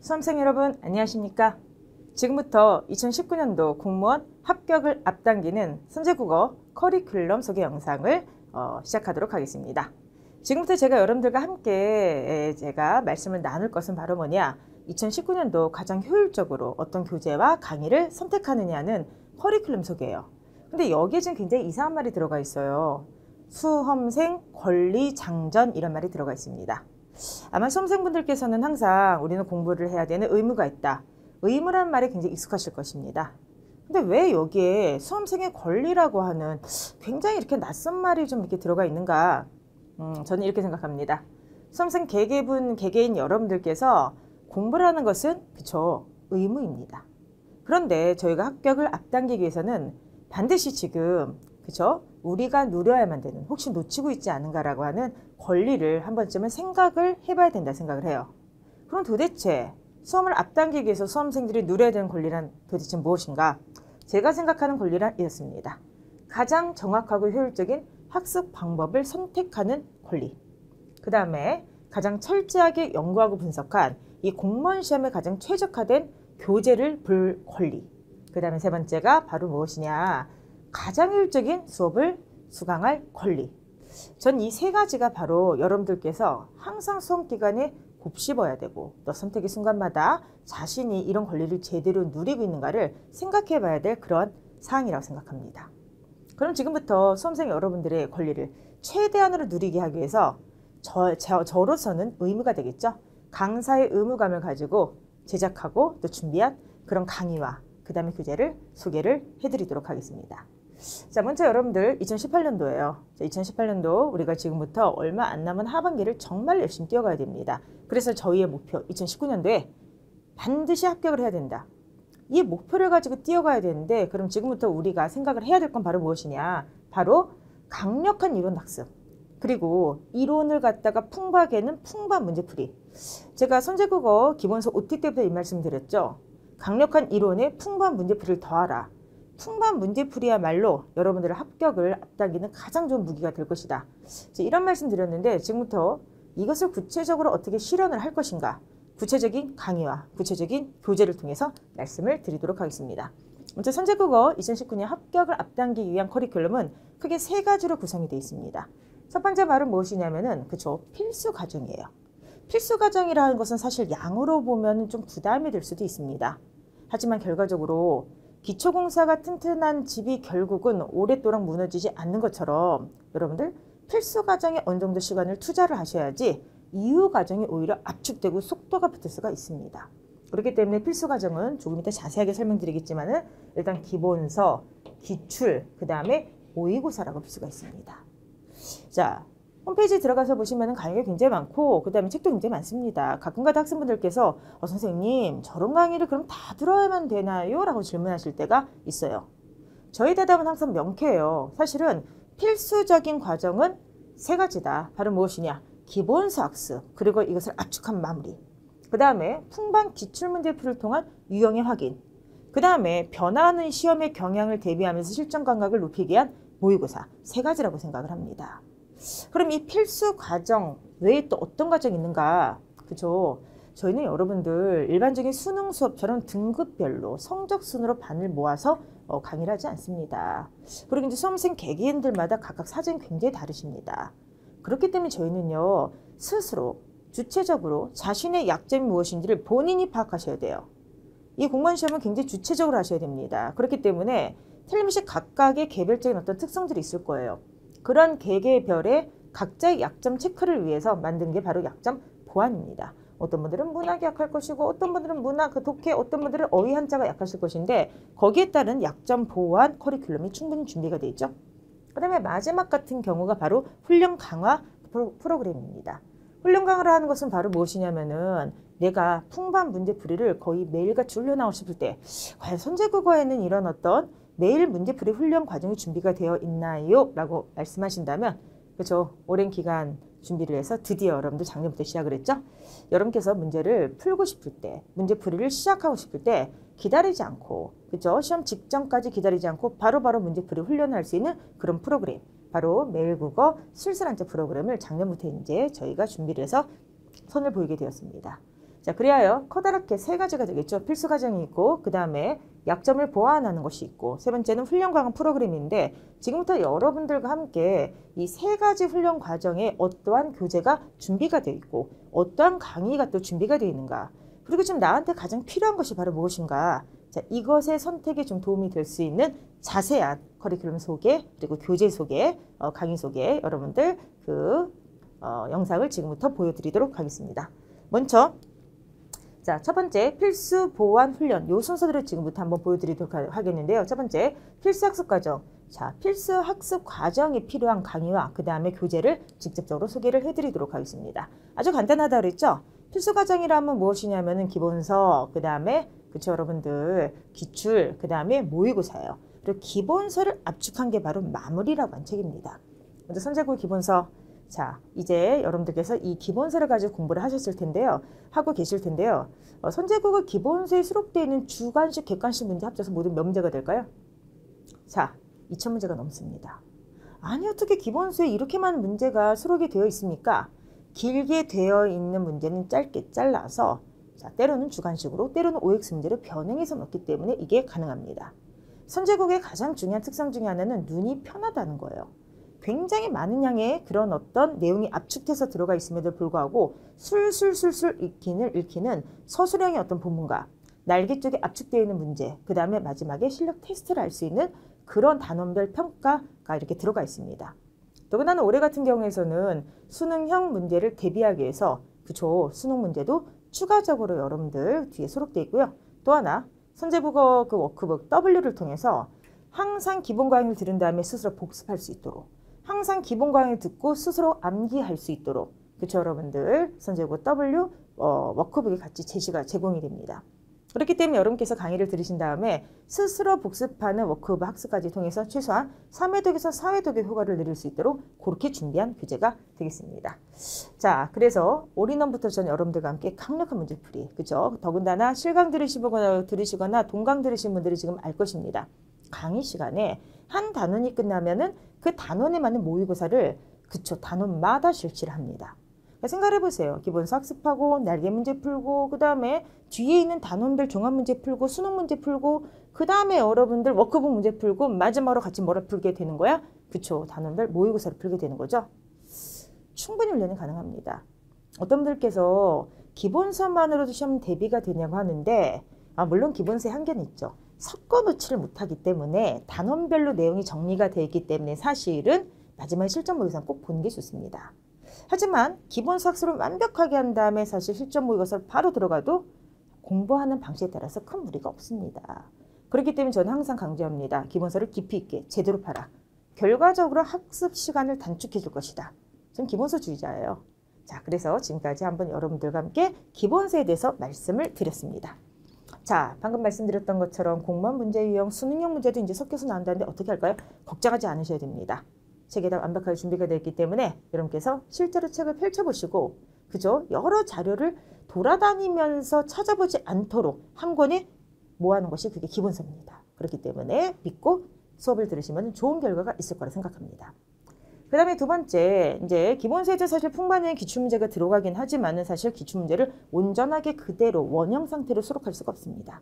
수험생 여러분 안녕하십니까? 지금부터 2019년도 공무원 합격을 앞당기는 선제국어 커리큘럼 소개 영상을 시작하도록 하겠습니다. 지금부터 제가 여러분들과 함께 제가 말씀을 나눌 것은 바로 뭐냐, 2019년도 가장 효율적으로 어떤 교재와 강의를 선택하느냐는 커리큘럼 소개예요. 근데 여기에 지금 굉장히 이상한 말이 들어가 있어요. 수험생 권리 장전 이런 말이 들어가 있습니다. 아마 수험생분들께서는 항상 우리는 공부를 해야 되는 의무가 있다. 의무란 말이 굉장히 익숙하실 것입니다. 근데 왜 여기에 수험생의 권리라고 하는 굉장히 이렇게 낯선 말이 좀 이렇게 들어가 있는가? 저는 이렇게 생각합니다. 수험생 개개인 여러분들께서 공부를 하는 것은 그쵸, 의무입니다. 그런데 저희가 합격을 앞당기기 위해서는 반드시 지금 그쵸, 우리가 누려야만 되는, 혹시 놓치고 있지 않은가라고 하는 권리를 한 번쯤은 생각을 해봐야 된다 생각을 해요. 그럼 도대체 수험을 앞당기기 위해서 수험생들이 누려야 되는 권리란 도대체 무엇인가? 제가 생각하는 권리란 이렇습니다. 가장 정확하고 효율적인 학습 방법을 선택하는 권리, 그 다음에 가장 철저하게 연구하고 분석한 이 공무원 시험에 가장 최적화된 교재를 볼 권리, 그 다음에 세 번째가 바로 무엇이냐, 가장 효율적인 수업을 수강할 권리. 전 이 세 가지가 바로 여러분들께서 항상 수험 기간에 곱씹어야 되고 또 선택의 순간마다 자신이 이런 권리를 제대로 누리고 있는가를 생각해 봐야 될 그런 사항이라고 생각합니다. 그럼 지금부터 수험생 여러분들의 권리를 최대한으로 누리게 하기 위해서 저로서는 의무가 되겠죠. 강사의 의무감을 가지고 제작하고 또 준비한 그런 강의와 그 다음에 교재를 소개를 해드리도록 하겠습니다. 자, 먼저 여러분들 2018년도예요. 2018년도 우리가 지금부터 얼마 안 남은 하반기를 정말 열심히 뛰어가야 됩니다. 그래서 저희의 목표 2019년도에 반드시 합격을 해야 된다. 이 목표를 가지고 뛰어가야 되는데, 그럼 지금부터 우리가 생각을 해야 될 건 바로 무엇이냐, 바로 강력한 이론 학습, 그리고 이론을 갖다가 풍부하게는 풍부한 문제풀이. 제가 선제국어 기본서 OT 때부터 이 말씀 드렸죠. 강력한 이론에 풍부한 문제풀이를 더하라. 풍부한 문제풀이야말로 여러분들의 합격을 앞당기는 가장 좋은 무기가 될 것이다. 이런 말씀 드렸는데, 지금부터 이것을 구체적으로 어떻게 실현을 할 것인가, 구체적인 강의와 구체적인 교재를 통해서 말씀을 드리도록 하겠습니다. 먼저 선제국어 2019년 합격을 앞당기기 위한 커리큘럼은 크게 세 가지로 구성이 되어 있습니다. 첫 번째 말은 무엇이냐면은 그쵸, 필수 과정이에요. 필수 과정이라는 것은 사실 양으로 보면 좀 부담이 될 수도 있습니다. 하지만 결과적으로 기초공사가 튼튼한 집이 결국은 오랫도록 무너지지 않는 것처럼 여러분들 필수 과정에 어느 정도 시간을 투자를 하셔야지 이후 과정이 오히려 압축되고 속도가 붙을 수가 있습니다. 그렇기 때문에 필수 과정은 조금 이따 자세하게 설명드리겠지만은 일단 기본서, 기출, 그 다음에 모의고사라고 볼 수가 있습니다. 자, 홈페이지에 들어가서 보시면 강의가 굉장히 많고 그 다음에 책도 굉장히 많습니다. 가끔가다 학생분들께서 선생님 저런 강의를 그럼 다 들어야만 되나요? 라고 질문하실 때가 있어요. 저희 대답은 항상 명쾌해요. 사실은 필수적인 과정은 세 가지다. 바로 무엇이냐? 기본서 학습, 그리고 이것을 압축한 마무리, 그 다음에 풍부한 기출문제풀이를 통한 유형의 확인, 그 다음에 변화하는 시험의 경향을 대비하면서 실전 감각을 높이기 위한 모의고사, 세 가지라고 생각을 합니다. 그럼 이 필수 과정 외에 또 어떤 과정이 있는가? 그죠? 저희는 여러분들 일반적인 수능 수업처럼 등급별로 성적 순으로 반을 모아서 강의를 하지 않습니다. 그리고 이제 수험생 개개인들마다 각각 사정이 굉장히 다르십니다. 그렇기 때문에 저희는요, 스스로 주체적으로 자신의 약점이 무엇인지를 본인이 파악하셔야 돼요. 이 공무원 시험은 굉장히 주체적으로 하셔야 됩니다. 그렇기 때문에 틀림없이 각각의 개별적인 어떤 특성들이 있을 거예요. 그런 개개별의 각자의 약점 체크를 위해서 만든 게 바로 약점 보완입니다. 어떤 분들은 문학이 약할 것이고 어떤 분들은 문학, 독해, 어떤 분들은 어휘 한자가 약하실 것인데 거기에 따른 약점 보완 커리큘럼이 충분히 준비가 되어 있죠. 그 다음에 마지막 같은 경우가 바로 훈련 강화 프로그램입니다. 훈련 강화를 하는 것은 바로 무엇이냐면은 내가 풍부한 문제풀이를 거의 매일같이 훈련하고 싶을 때 과연 선제국어에는 이런 어떤 매일 문제풀이 훈련 과정이 준비가 되어 있나요? 라고 말씀하신다면 그렇죠. 오랜 기간 준비를 해서 드디어 여러분들 작년부터 시작을 했죠. 여러분께서 문제를 풀고 싶을 때, 문제풀이를 시작하고 싶을 때 기다리지 않고, 그죠? 시험 직전까지 기다리지 않고 바로바로 문제풀이 훈련을 할 수 있는 그런 프로그램, 바로 매일국어 실습한자 프로그램을 작년부터 이제 저희가 준비를 해서 선을 보이게 되었습니다. 자, 그리하여 커다랗게 세 가지가 되겠죠. 필수 과정이 있고, 그 다음에 약점을 보완하는 것이 있고, 세 번째는 훈련 강화 프로그램인데, 지금부터 여러분들과 함께 이 세 가지 훈련 과정에 어떠한 교재가 준비가 되어 있고, 어떠한 강의가 또 준비가 되어 있는가, 그리고 지금 나한테 가장 필요한 것이 바로 무엇인가. 자, 이것의 선택에 좀 도움이 될 수 있는 자세한 커리큘럼 소개, 그리고 교재 소개, 강의 소개, 여러분들 영상을 지금부터 보여드리도록 하겠습니다. 먼저, 자, 첫 번째 필수 보완 훈련, 요 순서대로 지금부터 한번 보여드리도록 하겠는데요. 첫 번째, 필수 학습 과정. 자, 필수 학습 과정에 필요한 강의와 그 다음에 교재를 직접적으로 소개를 해드리도록 하겠습니다. 아주 간단하다 그랬죠? 필수 과정이라면 무엇이냐면은 기본서, 그 다음에 그쵸 여러분들 기출, 그 다음에 모의고사예요. 그리고 기본서를 압축한 게 바로 마무리라고 한 책입니다. 먼저 선제국어 기본서. 자, 이제 여러분들께서 이 기본서를 가지고 공부를 하셨을 텐데요. 하고 계실 텐데요. 선제국어 기본서에 수록되어 있는 주관식, 객관식 문제 합쳐서 모두 몇 문제가 될까요? 자, 2000문제가 넘습니다. 아니, 어떻게 기본서에 이렇게 많은 문제가 수록이 되어 있습니까? 길게 되어 있는 문제는 짧게 잘라서, 자, 때로는 주관식으로, 때로는 OX 문제로 변형해서 넣기 때문에 이게 가능합니다. 선제국어의 가장 중요한 특성 중에 하나는 눈이 편하다는 거예요. 굉장히 많은 양의 그런 어떤 내용이 압축돼서 들어가 있음에도 불구하고 술술술술 읽히는 서술형의 어떤 본문과 날개 쪽에 압축되어 있는 문제, 그 다음에 마지막에 실력 테스트를 할 수 있는 그런 단원별 평가가 이렇게 들어가 있습니다. 더군다나 올해 같은 경우에서는 수능형 문제를 대비하기 위해서, 그쵸, 수능 문제도 추가적으로 여러분들 뒤에 수록되어 있고요. 또 하나, 선제국어 그 워크북 W를 통해서 항상 기본 강의를 들은 다음에 스스로 복습할 수 있도록, 항상 기본 강의를 듣고 스스로 암기할 수 있도록, 그쵸 여러분들, 선제국어 W 워크북이 같이 제공이 됩니다. 그렇기 때문에 여러분께서 강의를 들으신 다음에 스스로 복습하는 워크북 학습까지 통해서 최소한 3회독에서 4회독의 효과를 누릴 수 있도록 그렇게 준비한 교재가 되겠습니다. 자, 그래서 올인원부터 저는 여러분들과 함께 강력한 문제풀이, 그죠? 더군다나 실강 들으시거나 동강 들으신 분들이 지금 알 것입니다. 강의 시간에 한 단원이 끝나면은 그 단원에 맞는 모의고사를, 그쵸, 단원마다 실시를 합니다. 생각해 보세요. 기본서 학습하고 날개 문제 풀고, 그 다음에 뒤에 있는 단원별 종합 문제 풀고, 수능 문제 풀고, 그 다음에 여러분들 워크북 문제 풀고, 마지막으로 같이 뭐를 풀게 되는 거야? 그쵸, 단원별 모의고사를 풀게 되는 거죠. 충분히 훈련이 가능합니다. 어떤 분들께서 기본서만으로도 시험 대비가 되냐고 하는데, 물론 기본서에 한계는 있죠. 섞어 놓지를 못하기 때문에 단원별로 내용이 정리가 되어 있기 때문에 사실은 마지막에 실전 모의고사는 꼭 보는 게 좋습니다. 하지만 기본서 학습을 완벽하게 한 다음에 사실 실전 모의고사를 바로 들어가도 공부하는 방식에 따라서 큰 무리가 없습니다. 그렇기 때문에 저는 항상 강조합니다. 기본서를 깊이 있게 제대로 파라. 결과적으로 학습 시간을 단축해 줄 것이다. 저는 기본서주의자예요. 자, 그래서 지금까지 한번 여러분들과 함께 기본서에 대해서 말씀을 드렸습니다. 자, 방금 말씀드렸던 것처럼 공무원 문제 유형, 수능형 문제도 이제 섞여서 나온다는데 어떻게 할까요? 걱정하지 않으셔야 됩니다. 책에 다 완벽하게 준비가 되어 있기 때문에 여러분께서 실제로 책을 펼쳐보시고, 그죠? 여러 자료를 돌아다니면서 찾아보지 않도록 한 권에 모아놓은 것이 그게 기본서입니다. 그렇기 때문에 믿고 수업을 들으시면 좋은 결과가 있을 거라 생각합니다. 그 다음에 두 번째, 이제 기본서에도 사실 풍부한 기출문제가 들어가긴 하지만은 사실 기출문제를 온전하게 그대로 원형 상태로 수록할 수가 없습니다.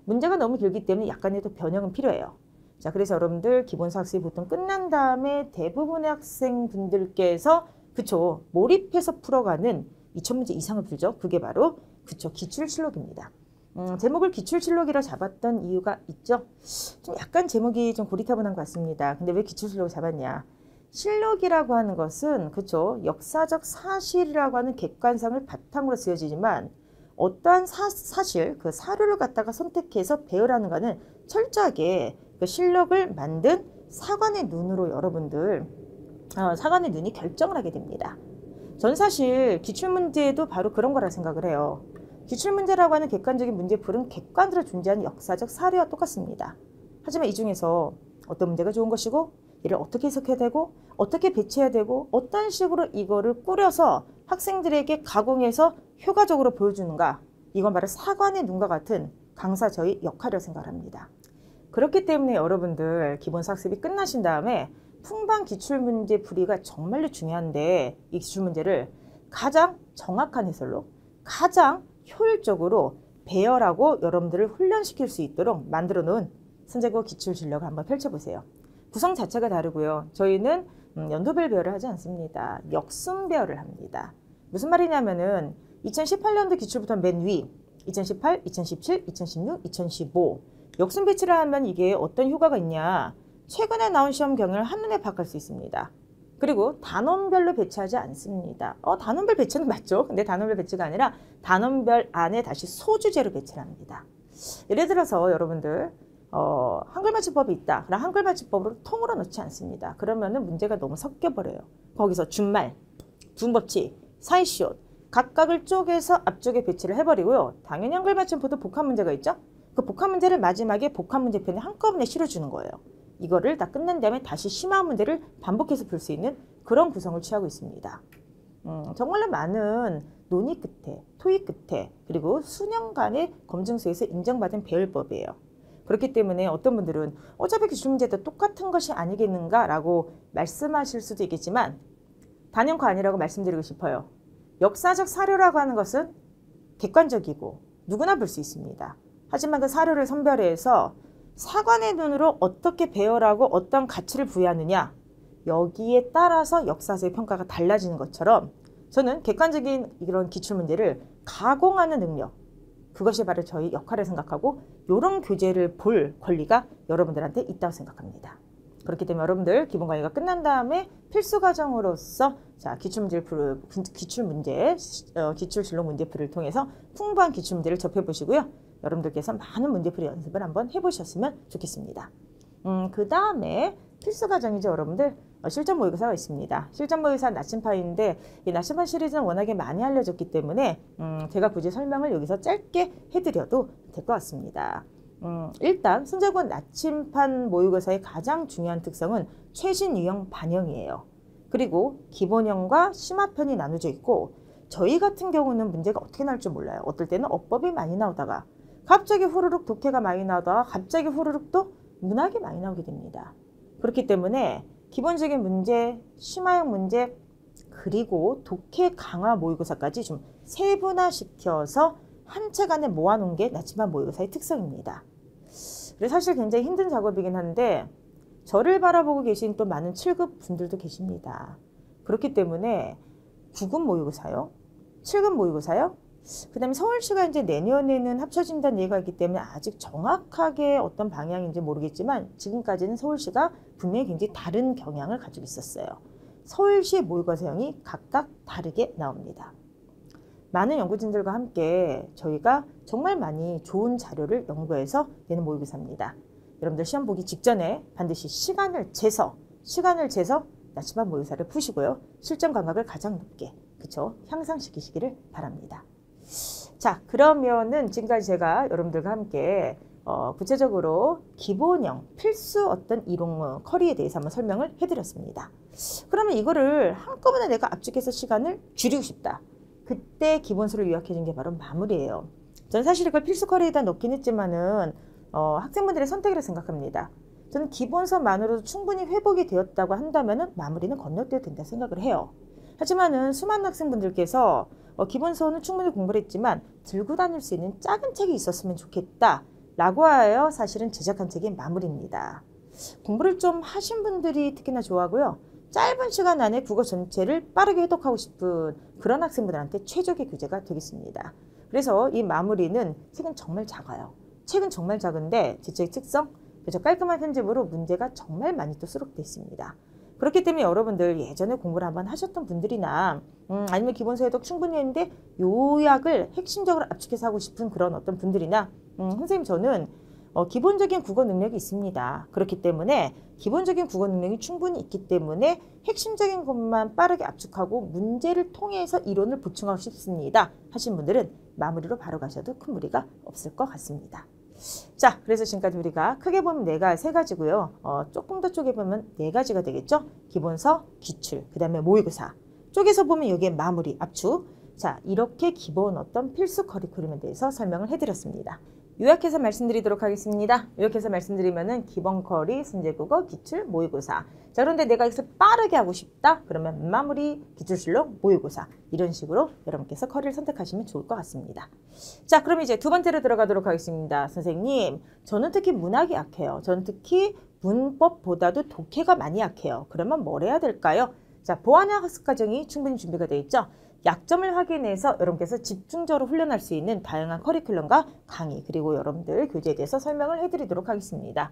문제가 너무 길기 때문에 약간의 또 변형은 필요해요. 자, 그래서 여러분들 기본서 학습이 보통 끝난 다음에 대부분의 학생분들께서, 그쵸, 몰입해서 풀어가는 2000문제 이상을 풀죠. 그게 바로, 그쵸, 기출실록입니다. 제목을 기출실록이라 잡았던 이유가 있죠. 좀 약간 제목이 좀 고리타분한 것 같습니다. 근데 왜 기출실록을 잡았냐? 실록이라고 하는 것은, 그쵸, 역사적 사실이라고 하는 객관성을 바탕으로 쓰여지지만 어떠한 사실, 그 사료를 갖다가 선택해서 배열하는 것은 철저하게 그 실력을 만든 사관의 눈으로 여러분들, 사관의 눈이 결정을 하게 됩니다. 전 사실 기출문제도 바로 그런 거라 생각을 해요. 기출문제라고 하는 객관적인 문제풀은 객관으로 존재하는 역사적 사료와 똑같습니다. 하지만 이 중에서 어떤 문제가 좋은 것이고, 이를 어떻게 해석해야 되고, 어떻게 배치해야 되고, 어떤 식으로 이거를 꾸려서 학생들에게 가공해서 효과적으로 보여주는가, 이건 바로 사관의 눈과 같은 강사 저희 역할이라고 생각합니다. 그렇기 때문에 여러분들 기본서 학습이 끝나신 다음에 풍부한 기출문제 풀이가 정말로 중요한데, 이 기출문제를 가장 정확한 해설로, 가장 효율적으로 배열하고 여러분들을 훈련시킬 수 있도록 만들어 놓은 선제국어 기출 진로를 한번 펼쳐보세요. 구성 자체가 다르고요. 저희는 연도별 배열을 하지 않습니다. 역순 배열을 합니다. 무슨 말이냐면은 2018년도 기출부터 맨 위, 2018, 2017, 2016, 2015 역순 배치를 하면 이게 어떤 효과가 있냐. 최근에 나온 시험 경향을 한눈에 파악할 수 있습니다. 그리고 단원별로 배치하지 않습니다. 단원별 배치는 맞죠? 근데 단원별 배치가 아니라 단원별 안에 다시 소주제로 배치를 합니다. 예를 들어서 여러분들 한글 맞춤법이 있다. 그럼 한글 맞춤법으로 통으로 넣지 않습니다. 그러면은 문제가 너무 섞여버려요. 거기서 준말, 둔법칙, 사이시옷 각각을 쪼개서 앞쪽에 배치를 해버리고요. 당연히 한글 맞춤법도 복합 문제가 있죠? 그 복합 문제를 마지막에 복합 문제편에 한꺼번에 실어주는 거예요. 이거를 다 끝난 다음에 다시 심화 문제를 반복해서 풀 수 있는 그런 구성을 취하고 있습니다. 정말로 많은 논의 끝에, 토의 끝에, 그리고 수년간의 검증소에서 인정받은 배열법이에요. 그렇기 때문에 어떤 분들은 어차피 기출문제도 똑같은 것이 아니겠는가 라고 말씀하실 수도 있겠지만 단연코 아니라고 말씀드리고 싶어요. 역사적 사료라고 하는 것은 객관적이고 누구나 볼 수 있습니다. 하지만 그 사료를 선별해서 사관의 눈으로 어떻게 배열하고 어떤 가치를 부여하느냐 여기에 따라서 역사적 평가가 달라지는 것처럼 저는 객관적인 이런 기출문제를 가공하는 능력 그것이 바로 저희 역할을 생각하고 이런 교재를 볼 권리가 여러분들한테 있다고 생각합니다. 그렇기 때문에 여러분들 기본 강의가 끝난 다음에 필수 과정으로서 자 기출진로 문제풀이를 통해서 풍부한 기출문제를 접해보시고요. 여러분들께서 많은 문제풀이 연습을 한번 해보셨으면 좋겠습니다. 그 다음에 필수 과정이죠. 여러분들 실전 모의고사가 있습니다. 실전 모의고사 나침판인데 이 나침판 시리즈는 워낙에 많이 알려졌기 때문에 제가 굳이 설명을 여기서 짧게 해드려도 될 것 같습니다. 일단 선제국어 나침판 모의고사의 가장 중요한 특성은 최신 유형 반영이에요. 그리고 기본형과 심화편이 나눠져 있고 저희 같은 경우는 문제가 어떻게 나올지 몰라요. 어떨 때는 어법이 많이 나오다가 갑자기 후루룩 독해가 많이 나오다가 갑자기 후루룩 또 문학이 많이 나오게 됩니다. 그렇기 때문에 기본적인 문제, 심화형 문제, 그리고 독해 강화 모의고사까지 좀 세분화시켜서 한 책 안에 모아놓은 게 나침반 모의고사의 특성입니다. 그래서 사실 굉장히 힘든 작업이긴 한데 저를 바라보고 계신 또 많은 7급 분들도 계십니다. 그렇기 때문에 9급 모의고사요? 7급 모의고사요? 그 다음에 서울시가 이제 내년에는 합쳐진다는 얘기가 있기 때문에 아직 정확하게 어떤 방향인지 모르겠지만 지금까지는 서울시가 분명히 굉장히 다른 경향을 가지고 있었어요. 서울시 모의고사형이 각각 다르게 나옵니다. 많은 연구진들과 함께 저희가 정말 많이 좋은 자료를 연구해서 내는 모의고사입니다. 여러분들 시험 보기 직전에 반드시 시간을 재서 나침반 모의고사를 푸시고요. 실전 감각을 가장 높게 향상시키시기를 바랍니다. 자, 그러면은 지금까지 제가 여러분들과 함께 구체적으로 기본형 필수 어떤 이론 커리에 대해서 한번 설명을 해드렸습니다. 그러면 이거를 한꺼번에 내가 압축해서 시간을 줄이고 싶다. 그때 기본서를 요약해 준 게 바로 마무리예요. 저는 사실 이걸 필수 커리에다 넣긴 했지만은 학생분들의 선택이라고 생각합니다. 저는 기본서만으로도 충분히 회복이 되었다고 한다면은 마무리는 건너뛰어도 된다 생각을 해요. 하지만은 수많은 학생분들께서 기본서는 충분히 공부를 했지만 들고 다닐 수 있는 작은 책이 있었으면 좋겠다 라고 하여 사실은 제작한 책이 마무리입니다. 공부를 좀 하신 분들이 특히나 좋아하고요. 짧은 시간 안에 국어 전체를 빠르게 해독하고 싶은 그런 학생분들한테 최적의 교재가 되겠습니다. 그래서 이 마무리는 책은 정말 작아요. 책은 정말 작은데 제 책의 특성, 그래서 깔끔한 편집으로 문제가 정말 많이 또 수록되어 있습니다. 그렇기 때문에 여러분들 예전에 공부를 한번 하셨던 분들이나 아니면 기본서 해독 충분히 했는데 요약을 핵심적으로 압축해서 하고 싶은 그런 어떤 분들이나 선생님 저는 기본적인 국어 능력이 있습니다. 그렇기 때문에 기본적인 국어 능력이 충분히 있기 때문에 핵심적인 것만 빠르게 압축하고 문제를 통해서 이론을 보충하고 싶습니다 하신 분들은 마무리로 바로 가셔도 큰 무리가 없을 것 같습니다. 자, 그래서 지금까지 우리가 크게 보면 세 가지고요. 조금 더 쪼개 보면 4가지가 되겠죠. 기본서, 기출, 그 다음에 모의고사. 쪼개서 보면 여기에 마무리, 압축. 자, 이렇게 기본 어떤 필수 커리큘럼에 대해서 설명을 해드렸습니다. 요약해서 말씀드리도록 하겠습니다. 요약해서 말씀드리면은 기본 커리, 순제국어, 기출, 모의고사. 자, 그런데 내가 여기서 빠르게 하고 싶다? 그러면 마무리, 기출술록, 모의고사. 이런 식으로 여러분께서 커리를 선택하시면 좋을 것 같습니다. 자, 그럼 이제 두 번째로 들어가도록 하겠습니다. 선생님, 저는 특히 문학이 약해요. 저는 특히 문법보다도 독해가 많이 약해요. 그러면 뭘 해야 될까요? 자, 보완형 학습과정이 충분히 준비가 되어 있죠. 약점을 확인해서 여러분께서 집중적으로 훈련할 수 있는 다양한 커리큘럼과 강의, 그리고 여러분들 교재에 대해서 설명을 해드리도록 하겠습니다.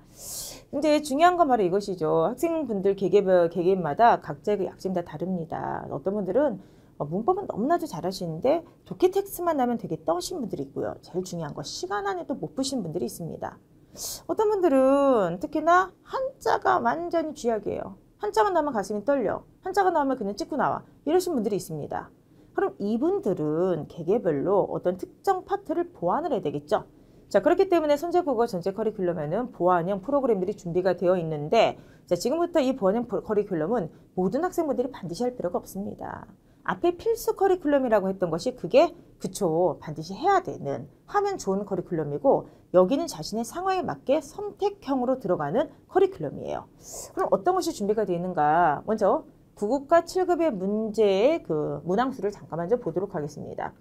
근데 중요한 건 바로 이것이죠. 학생분들 개개인마다 각자의 그 약점이 다 다릅니다. 어떤 분들은 문법은 너무나도 잘하시는데 독해 텍스트만 나면 되겠다 하신 분들이 있고요. 제일 중요한 거 시간 안에도 못 푸신 분들이 있습니다. 어떤 분들은 특히나 한자가 완전히 쥐약이에요. 한자만 나오면 가슴이 떨려. 한자가 나오면 그냥 찍고 나와. 이러신 분들이 있습니다. 그럼 이분들은 개개별로 어떤 특정 파트를 보완을 해야 되겠죠. 자, 그렇기 때문에 선제국어 전체 커리큘럼에는 보완형 프로그램들이 준비가 되어 있는데, 자, 지금부터 이 보완형 커리큘럼은 모든 학생분들이 반드시 할 필요가 없습니다. 앞에 필수 커리큘럼이라고 했던 것이 그게 그쵸, 반드시 해야 되는, 하면 좋은 커리큘럼이고, 여기는 자신의 상황에 맞게 선택형으로 들어가는 커리큘럼이에요. 그럼 어떤 것이 준비가 되어 있는가? 먼저 9급과 7급의 문제의 그 문항수를 잠깐만 좀 보도록 하겠습니다.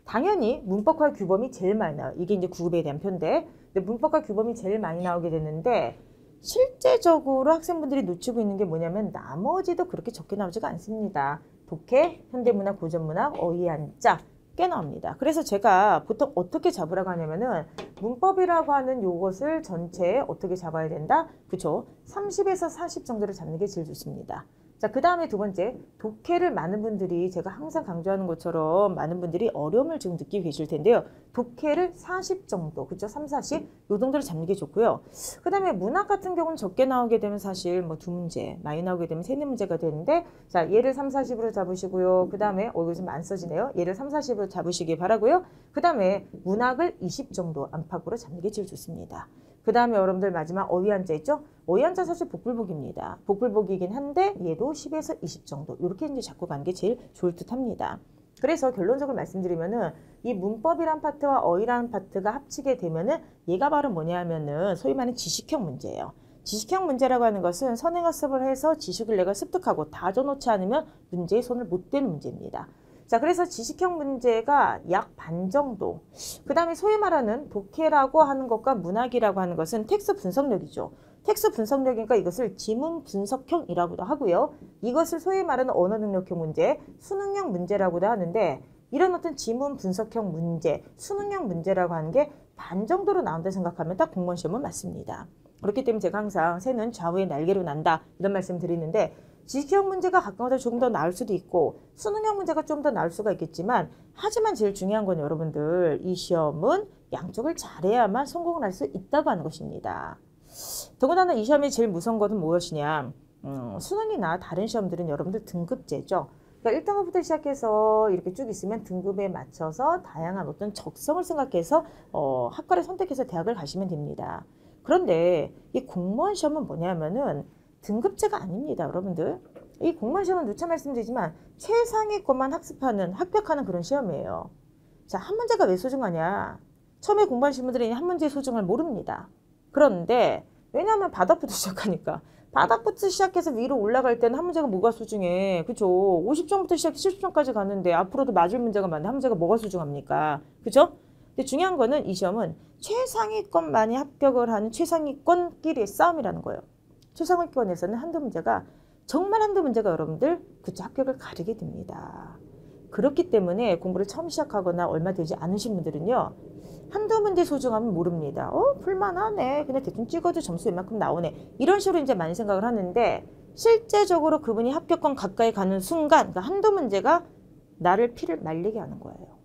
당연히 문법과 규범이 제일 많이 나와요. 이게 이제 9급에 대한 표인데, 근데 문법과 규범이 제일 많이 나오게 되는데, 실제적으로 학생분들이 놓치고 있는 게 뭐냐면 나머지도 그렇게 적게 나오지가 않습니다. 독해, 현대문학, 고전문학, 어휘, 한자 꽤 나옵니다. 그래서 제가 보통 어떻게 잡으라고 하냐면은 문법이라고 하는 요것을 전체에 어떻게 잡아야 된다? 그쵸? 30에서 40 정도를 잡는 게 제일 좋습니다. 자, 그 다음에 두 번째, 독해를 많은 분들이 제가 항상 강조하는 것처럼 많은 분들이 어려움을 지금 느끼고 계실 텐데요. 독해를 40 정도, 그쵸? 3, 40? 요 정도를 잡는 게 좋고요. 그 다음에 문학 같은 경우는 적게 나오게 되면 사실 뭐 두 문제, 많이 나오게 되면 세네 문제가 되는데, 자, 얘를 3, 40으로 잡으시고요. 그 다음에, 이거 좀 안 써지네요. 얘를 3, 40으로 잡으시기 바라고요. 그 다음에 문학을 20 정도 안팎으로 잡는 게 제일 좋습니다. 그 다음에 여러분들 마지막 어휘 한자 있죠? 어휘 한자 사실 복불복입니다. 복불복이긴 한데 얘도 10에서 20 정도 이렇게 이제 잡고 가는 게 제일 좋을 듯 합니다. 그래서 결론적으로 말씀드리면은 이 문법이란 파트와 어휘란 파트가 합치게 되면은 얘가 바로 뭐냐 하면은 소위 말하는 지식형 문제예요. 지식형 문제라고 하는 것은 선행학습을 해서 지식을 내가 습득하고 다져놓지 않으면 문제에 손을 못 대는 문제입니다. 자, 그래서 지식형 문제가 약 반 정도. 그 다음에 소위 말하는 독해라고 하는 것과 문학이라고 하는 것은 텍스트 분석력이죠. 텍스트 분석력이니까 이것을 지문 분석형이라고도 하고요. 이것을 소위 말하는 언어 능력형 문제, 수능형 문제라고도 하는데 이런 어떤 지문 분석형 문제, 수능형 문제라고 하는 게 반 정도로 나온다 생각하면 딱 공무원 시험은 맞습니다. 그렇기 때문에 제가 항상 새는 좌우의 날개로 난다 이런 말씀 드리는데 지식형 문제가 가끔가다 조금 더 나을 수도 있고 수능형 문제가 좀 더 나을 수가 있겠지만 하지만 제일 중요한 건 여러분들 이 시험은 양쪽을 잘해야만 성공을 할 수 있다고 하는 것입니다. 더군다나 이 시험이 제일 무서운 것은 무엇이냐 수능이나 다른 시험들은 여러분들 등급제죠. 그러니까 1등급부터 시작해서 이렇게 쭉 있으면 등급에 맞춰서 다양한 어떤 적성을 생각해서 학과를 선택해서 대학을 가시면 됩니다. 그런데 이 공무원 시험은 뭐냐면은 등급제가 아닙니다, 여러분들. 이 공무원 시험은 누차 말씀드리지만 최상위권만 학습하는, 합격하는 그런 시험이에요. 자, 한 문제가 왜 소중하냐? 처음에 공부하시는 분들은 한 문제의 소중함을 모릅니다. 그런데 왜냐하면 바닥부터 시작하니까. 바닥부터 시작해서 위로 올라갈 때는 한 문제가 뭐가 소중해? 그죠? 50점부터 시작해서 70점까지 가는데 앞으로도 맞을 문제가 많은데 한 문제가 뭐가 소중합니까? 그죠? 근데 중요한 거는 이 시험은 최상위권만이 합격을 하는 최상위권끼리의 싸움이라는 거예요. 최상위권에서는 한두 문제가 정말 한두 문제가 여러분들 그쵸 합격을 가르게 됩니다. 그렇기 때문에 공부를 처음 시작하거나 얼마 되지 않으신 분들은요. 한두 문제 소중함은 모릅니다. 풀만하네. 그냥 대충 찍어도 점수 이만큼 나오네. 이런 식으로 이제 많이 생각을 하는데 실제적으로 그분이 합격권 가까이 가는 순간 그러니까 한두 문제가 나를 피를 말리게 하는 거예요.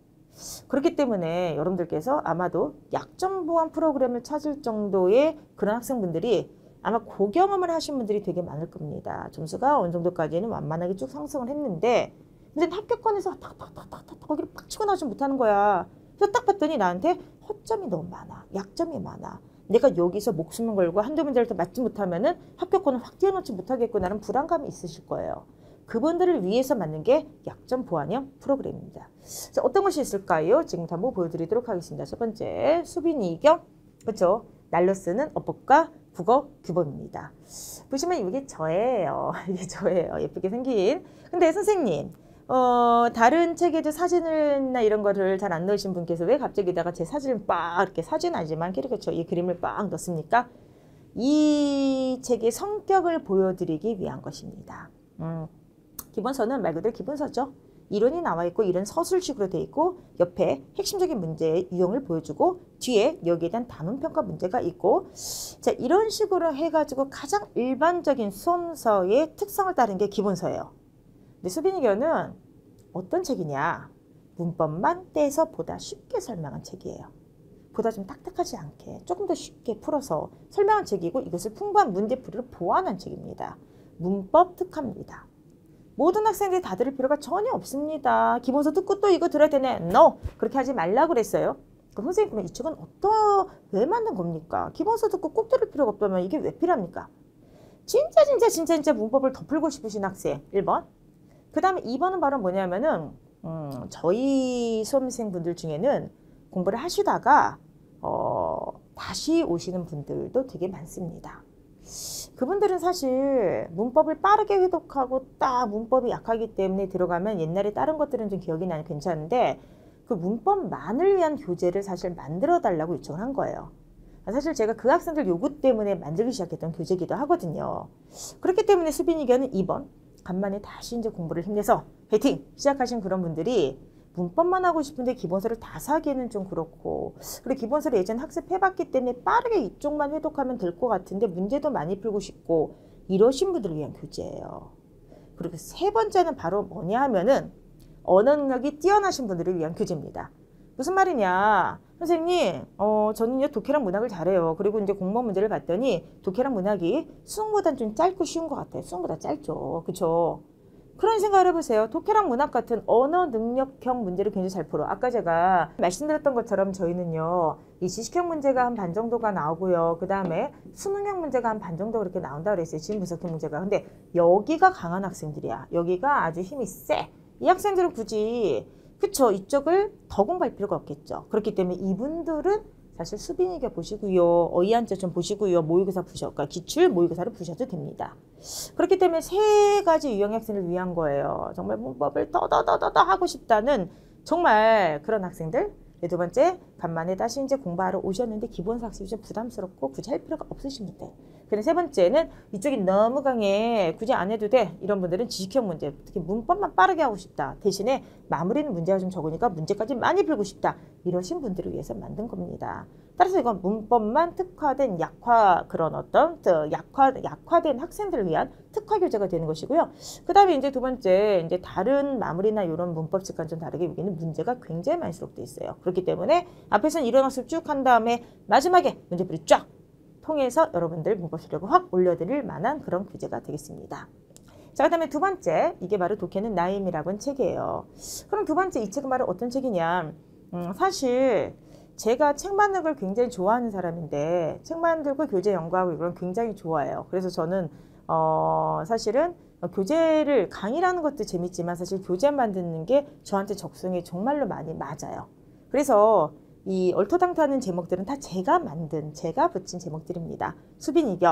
그렇기 때문에 여러분들께서 아마도 약점 보완 프로그램을 찾을 정도의 그런 학생분들이 아마 고경험을 하신 분들이 되게 많을 겁니다. 점수가 어느 정도까지는 완만하게 쭉 상승을 했는데 근데 합격권에서 탁탁탁탁탁 거기를 팍 치고 나오지 못하는 거야. 그래서 딱 봤더니 나한테 허점이 너무 많아. 약점이 많아. 내가 여기서 목숨을 걸고 한두 문제를 더 맞지 못하면은 합격권을 확 뛰어넘지 못하겠구나라는 불안감이 있으실 거예요. 그분들을 위해서 만든 게 약점 보완형 프로그램입니다. 자, 어떤 것이 있을까요? 지금부터 한번 보여드리도록 하겠습니다. 첫 번째, 수빈이경, 그렇죠? 날로 쓰는 어법과 국어 규범입니다. 보시면 이게 저예요. 이게 저예요. 예쁘게 생긴. 근데 선생님, 다른 책에도 사진이나 이런 거를 잘 안 넣으신 분께서 왜 갑자기다가 제 사진을 빡 이렇게 사진 아니지만 캐리커처 이 그림을 빡 넣습니까? 이 책의 성격을 보여드리기 위한 것입니다. 기본서는 말 그대로 기본서죠. 이론이 나와 있고 이런 서술식으로 되어 있고 옆에 핵심적인 문제의 유형을 보여주고 뒤에 여기에 대한 단원평가 문제가 있고 자 이런 식으로 해가지고 가장 일반적인 수험서의 특성을 따른 게 기본서예요. 근데 수빈이교는 어떤 책이냐? 문법만 떼서 보다 쉽게 설명한 책이에요. 보다 좀 딱딱하지 않게 조금 더 쉽게 풀어서 설명한 책이고 이것을 풍부한 문제풀이로 보완한 책입니다. 문법 특화입니다. 모든 학생들이 다 들을 필요가 전혀 없습니다. 기본서 듣고 또 이거 들어야 되네. No! 그렇게 하지 말라고 그랬어요. 그럼 선생님 그러면 이 책은 왜 만든 겁니까? 기본서 듣고 꼭 들을 필요가 없다면 이게 왜 필요합니까? 진짜 문법을 더 풀고 싶으신 학생 1번. 그 다음에 2번은 바로 뭐냐면은 저희 수험생분들 중에는 공부를 하시다가 다시 오시는 분들도 되게 많습니다. 그분들은 사실 문법을 빠르게 회독하고 딱 문법이 약하기 때문에 들어가면 옛날에 다른 것들은 좀 기억이 나는 괜찮은데 그 문법만을 위한 교재를 사실 만들어 달라고 요청을 한 거예요. 사실 제가 그 학생들 요구 때문에 만들기 시작했던 교재이기도 하거든요. 그렇기 때문에 수빈이견은 2번 간만에 다시 이제 공부를 힘내서 화이팅! 시작하신 그런 분들이 문법만 하고 싶은데 기본서를 다 사기에는 좀 그렇고 그리고 기본서를 예전 학습해봤기 때문에 빠르게 이쪽만 회독하면 될 것 같은데 문제도 많이 풀고 싶고 이러신 분들을 위한 교재예요. 그리고 세 번째는 바로 뭐냐 하면은 언어 능력이 뛰어나신 분들을 위한 교재입니다. 무슨 말이냐 선생님 저는요 독해랑 문학을 잘해요. 그리고 이제 공무원 문제를 봤더니 독해랑 문학이 수능보다는 좀 짧고 쉬운 것 같아요. 수능보다 짧죠. 그쵸? 그런 생각을 해보세요. 독해랑 문학 같은 언어 능력형 문제를 굉장히 잘 풀어. 아까 제가 말씀드렸던 것처럼 저희는요. 이 지식형 문제가 한 반 정도가 나오고요. 그 다음에 수능형 문제가 한 반 정도 그렇게 나온다고 그랬어요. 지금 분석형 문제가. 근데 여기가 강한 학생들이야. 여기가 아주 힘이 세. 이 학생들은 굳이 그쵸 이쪽을 더 공부할 필요가 없겠죠. 그렇기 때문에 이분들은 사실 수빈이가 보시고요. 어휘한자 좀 보시고요. 모의고사 그러니까 기출 모의고사를 보셔도 됩니다. 그렇기 때문에 세 가지 유형의 학생을 위한 거예요. 정말 문법을 더더더더 하고 싶다는 정말 그런 학생들. 두 번째, 간만에 다시 이제 공부하러 오셨는데 기본서 학습이 좀 부담스럽고 굳이 할 필요가 없으신 분들. 근데 세 번째는 이쪽이 너무 강해. 굳이 안 해도 돼. 이런 분들은 지식형 문제, 특히 문법만 빠르게 하고 싶다. 대신에 마무리는 문제가 좀 적으니까 문제까지 많이 풀고 싶다. 이러신 분들을 위해서 만든 겁니다. 따라서 이건 문법만 특화된 약화된 학생들을 위한 특화 교재가 되는 것이고요. 그 다음에 이제 두 번째, 이제 다른 마무리나 이런 문법칙과는 좀 다르게 여기는 문제가 굉장히 많이 수록되어 있어요. 그렇기 때문에 앞에서는 이론 학습 쭉 한 다음에 마지막에 문제풀이 쫙 통해서 여러분들 문법 실력을 확 올려드릴 만한 그런 교재가 되겠습니다. 자, 그 다음에 두 번째, 이게 바로 독해는 나임이라고 하는 책이에요. 그럼 두 번째 이 책은 바로 어떤 책이냐? 사실 제가 책 만드는 걸 굉장히 좋아하는 사람인데 책 만들고 교재 연구하고 이런 굉장히 좋아해요. 그래서 저는 사실은 교재를 강의라는 것도 재밌지만 사실 교재 만드는 게 저한테 적성이 정말로 많이 맞아요. 그래서 이 얼토당토하는 제목들은 다 제가 붙인 제목들입니다. 수빈이교.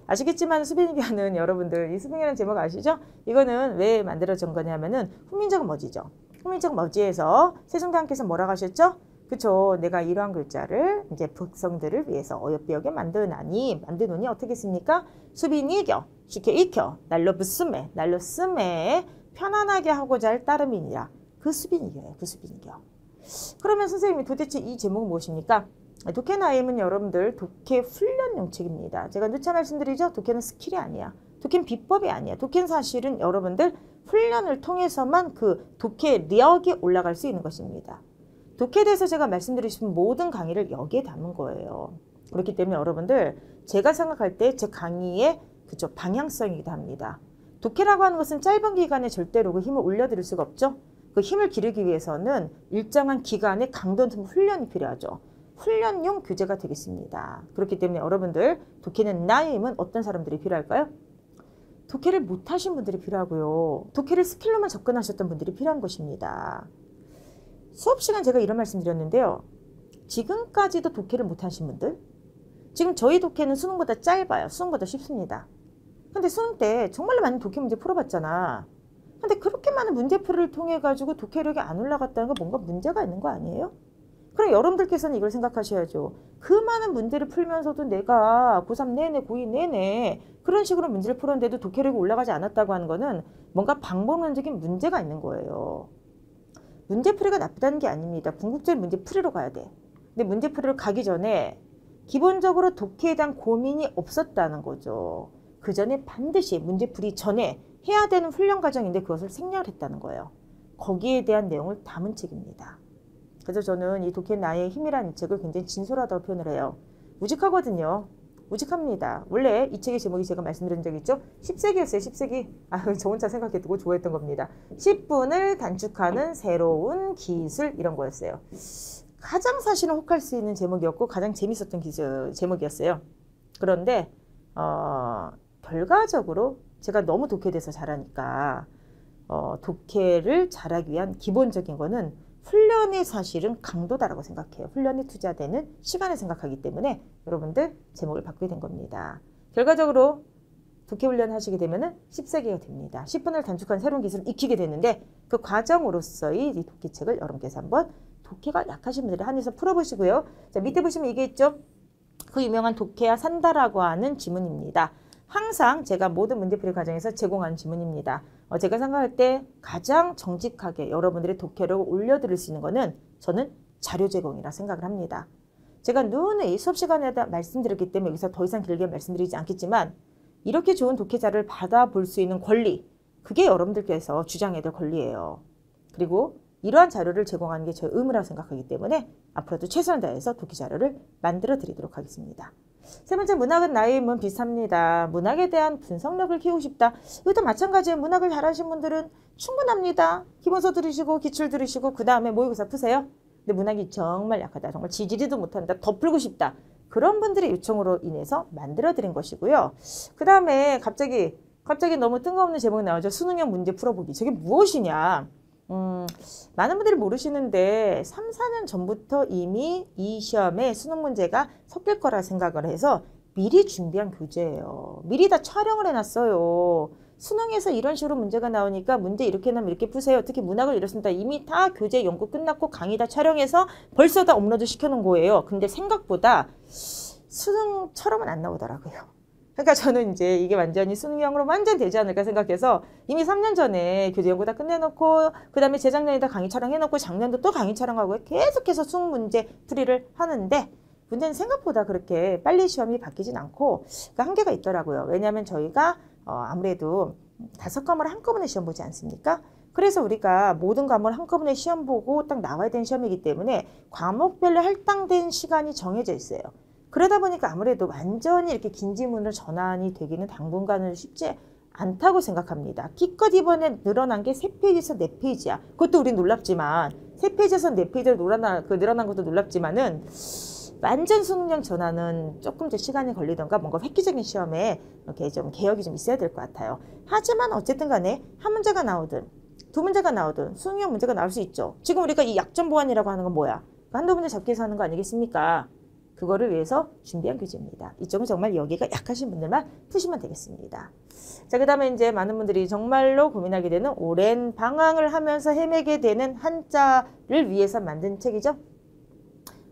아시겠지만 수빈이교는 여러분들 이 수빈이라는 제목 아시죠? 이거는 왜 만들어진 거냐면은 훈민정 머지죠. 훈민정 머지에서 세종대왕께서 뭐라고 하셨죠? 그쵸. 내가 이러한 글자를 이제 백성들을 위해서 어여삐하게 만드노니 어떻게 씁니까? 수빈이교. 쉽게 익혀. 날로 쓰매 편안하게 하고자 할 따름이니라. 그 수빈이교예요. 그 수빈이교. 그러면 선생님이 도대체 이 제목은 무엇입니까? 독해 나임은 여러분들 독해 훈련용 책입니다. 제가 누차 말씀드리죠. 독해는 스킬이 아니야. 독해는 비법이 아니야. 독해는 사실은 여러분들 훈련을 통해서만 그 독해력이 올라갈 수 있는 것입니다. 독해에 대해서 제가 말씀드리고 싶은 모든 강의를 여기에 담은 거예요. 그렇기 때문에 여러분들 제가 생각할 때 제 강의의 그쵸 방향성이기도 합니다. 독해라고 하는 것은 짧은 기간에 절대로 그 힘을 올려드릴 수가 없죠. 그 힘을 기르기 위해서는 일정한 기간의 강도 높은 훈련이 필요하죠. 훈련용 교재가 되겠습니다. 그렇기 때문에 여러분들 독해는 나임은 어떤 사람들이 필요할까요? 독해를 못하신 분들이 필요하고요. 독해를 스킬로만 접근하셨던 분들이 필요한 것입니다. 수업 시간 제가 이런 말씀 드렸는데요. 지금까지도 독해를 못하신 분들, 지금 저희 독해는 수능보다 짧아요. 수능보다 쉽습니다. 근데 수능 때 정말로 많은 독해 문제 풀어봤잖아. 근데 그렇게 많은 문제풀이를 통해 가지고 독해력이 안 올라갔다는 건 뭔가 문제가 있는 거 아니에요? 그럼 여러분들께서는 이걸 생각하셔야죠. 그 많은 문제를 풀면서도 내가 고3 내내, 고2 내내 그런 식으로 문제를 풀었는데도 독해력이 올라가지 않았다고 하는 거는 뭔가 방법론적인 문제가 있는 거예요. 문제풀이가 나쁘다는 게 아닙니다. 궁극적인 문제풀이로 가야 돼. 근데 문제풀이로 가기 전에 기본적으로 독해에 대한 고민이 없었다는 거죠. 그 전에 반드시 문제풀이 전에 해야 되는 훈련 과정인데 그것을 생략을 했다는 거예요. 거기에 대한 내용을 담은 책입니다. 그래서 저는 이 독해 나의 힘이라는 이 책을 굉장히 진솔하다고 표현을 해요. 우직하거든요. 우직합니다. 원래 이 책의 제목이 제가 말씀드린 적 있죠? 10세기였어요. 10세기. 저 혼자 생각해두고 좋아했던 겁니다. 10분을 단축하는 새로운 기술 이런 거였어요. 가장 사실은 혹할 수 있는 제목이었고 가장 재밌었던 제목이었어요. 그런데 결과적으로 제가 너무 독해에 대해서 잘하니까 독해를 잘하기 위한 기본적인 거는 훈련이 사실은 강도다라고 생각해요. 훈련에 투자되는 시간을 생각하기 때문에 여러분들 제목을 바꾸게 된 겁니다. 결과적으로 독해 훈련을 하시게 되면 10세기가 됩니다. 10분을 단축한 새로운 기술을 익히게 되는데 그 과정으로서의 이 독해책을 여러분께서 한번 독해가 약하신 분들이 한해서 풀어보시고요. 자, 밑에 보시면 이게 있죠. 그 유명한 독해야 산다라고 하는 지문입니다. 항상 제가 모든 문제풀이 과정에서 제공하는 지문입니다. 제가 생각할 때 가장 정직하게 여러분들의 독해력을 올려드릴 수 있는 거는 저는 자료 제공이라 생각을 합니다. 제가 누누이 수업 시간에 말씀드렸기 때문에 여기서 더 이상 길게 말씀드리지 않겠지만 이렇게 좋은 독해 자료를 받아볼 수 있는 권리, 그게 여러분들께서 주장해야 될 권리예요. 그리고 이러한 자료를 제공하는 게 저의 의무라고 생각하기 때문에 앞으로도 최선을 다해서 독해 자료를 만들어 드리도록 하겠습니다. 세 번째, 문학은 나의 힘은 비슷합니다. 문학에 대한 분석력을 키우고 싶다. 이것도 마찬가지예요. 문학을 잘하신 분들은 충분합니다. 기본서 들으시고 기출 들으시고 그 다음에 모의고사 푸세요. 근데 문학이 정말 약하다. 정말 지지리도 못한다. 더 풀고 싶다. 그런 분들의 요청으로 인해서 만들어드린 것이고요. 그 다음에 갑자기 너무 뜬금없는 제목이 나오죠. 수능형 문제 풀어보기. 저게 무엇이냐. 많은 분들이 모르시는데 3, 4년 전부터 이미 이 시험에 수능 문제가 섞일 거라 생각을 해서 미리 준비한 교재예요. 미리 다 촬영을 해놨어요. 수능에서 이런 식으로 문제가 나오니까 문제 이렇게 나면 이렇게 푸세요. 특히 문학을 이렇습니다. 이미 다 교재 연구 끝났고 강의 다 촬영해서 벌써 다 업로드 시켜놓은 거예요. 근데 생각보다 수능처럼은 안 나오더라고요. 그러니까 저는 이제 이게 완전히 수능형으로 완전 되지 않을까 생각해서 이미 3년 전에 교재 연구 다 끝내놓고 그 다음에 재작년에다 강의 촬영해놓고 작년도 또 강의 촬영하고 계속해서 수능 문제 풀이를 하는데 문제는 생각보다 그렇게 빨리 시험이 바뀌진 않고 그 한계가 있더라고요. 왜냐하면 저희가 아무래도 5과목을 한꺼번에 시험 보지 않습니까? 그래서 우리가 모든 과목을 한꺼번에 시험 보고 딱 나와야 되는 시험이기 때문에 과목별로 할당된 시간이 정해져 있어요. 그러다 보니까 아무래도 완전히 이렇게 긴 지문으로 전환이 되기는 당분간은 쉽지 않다고 생각합니다. 기껏 이번에 늘어난 게 3페이지에서 4페이지야. 그것도 우리 놀랍지만 3페이지에서 4페이지로 늘어난 것도 놀랍지만은 완전 수능형 전환은 조금 더 시간이 걸리던가 뭔가 획기적인 시험에 이렇게 좀 개혁이 좀 있어야 될 것 같아요. 하지만 어쨌든 간에 한 문제가 나오든 두 문제가 나오든 수능형 문제가 나올 수 있죠. 지금 우리가 이 약점 보완이라고 하는 건 뭐야? 한두 문제 잡기 위해서 하는 거 아니겠습니까? 그거를 위해서 준비한 교재입니다. 이쪽은 정말 여기가 약하신 분들만 푸시면 되겠습니다. 자, 그 다음에 이제 많은 분들이 정말로 고민하게 되는 오랜 방황을 하면서 헤매게 되는 한자를 위해서 만든 책이죠.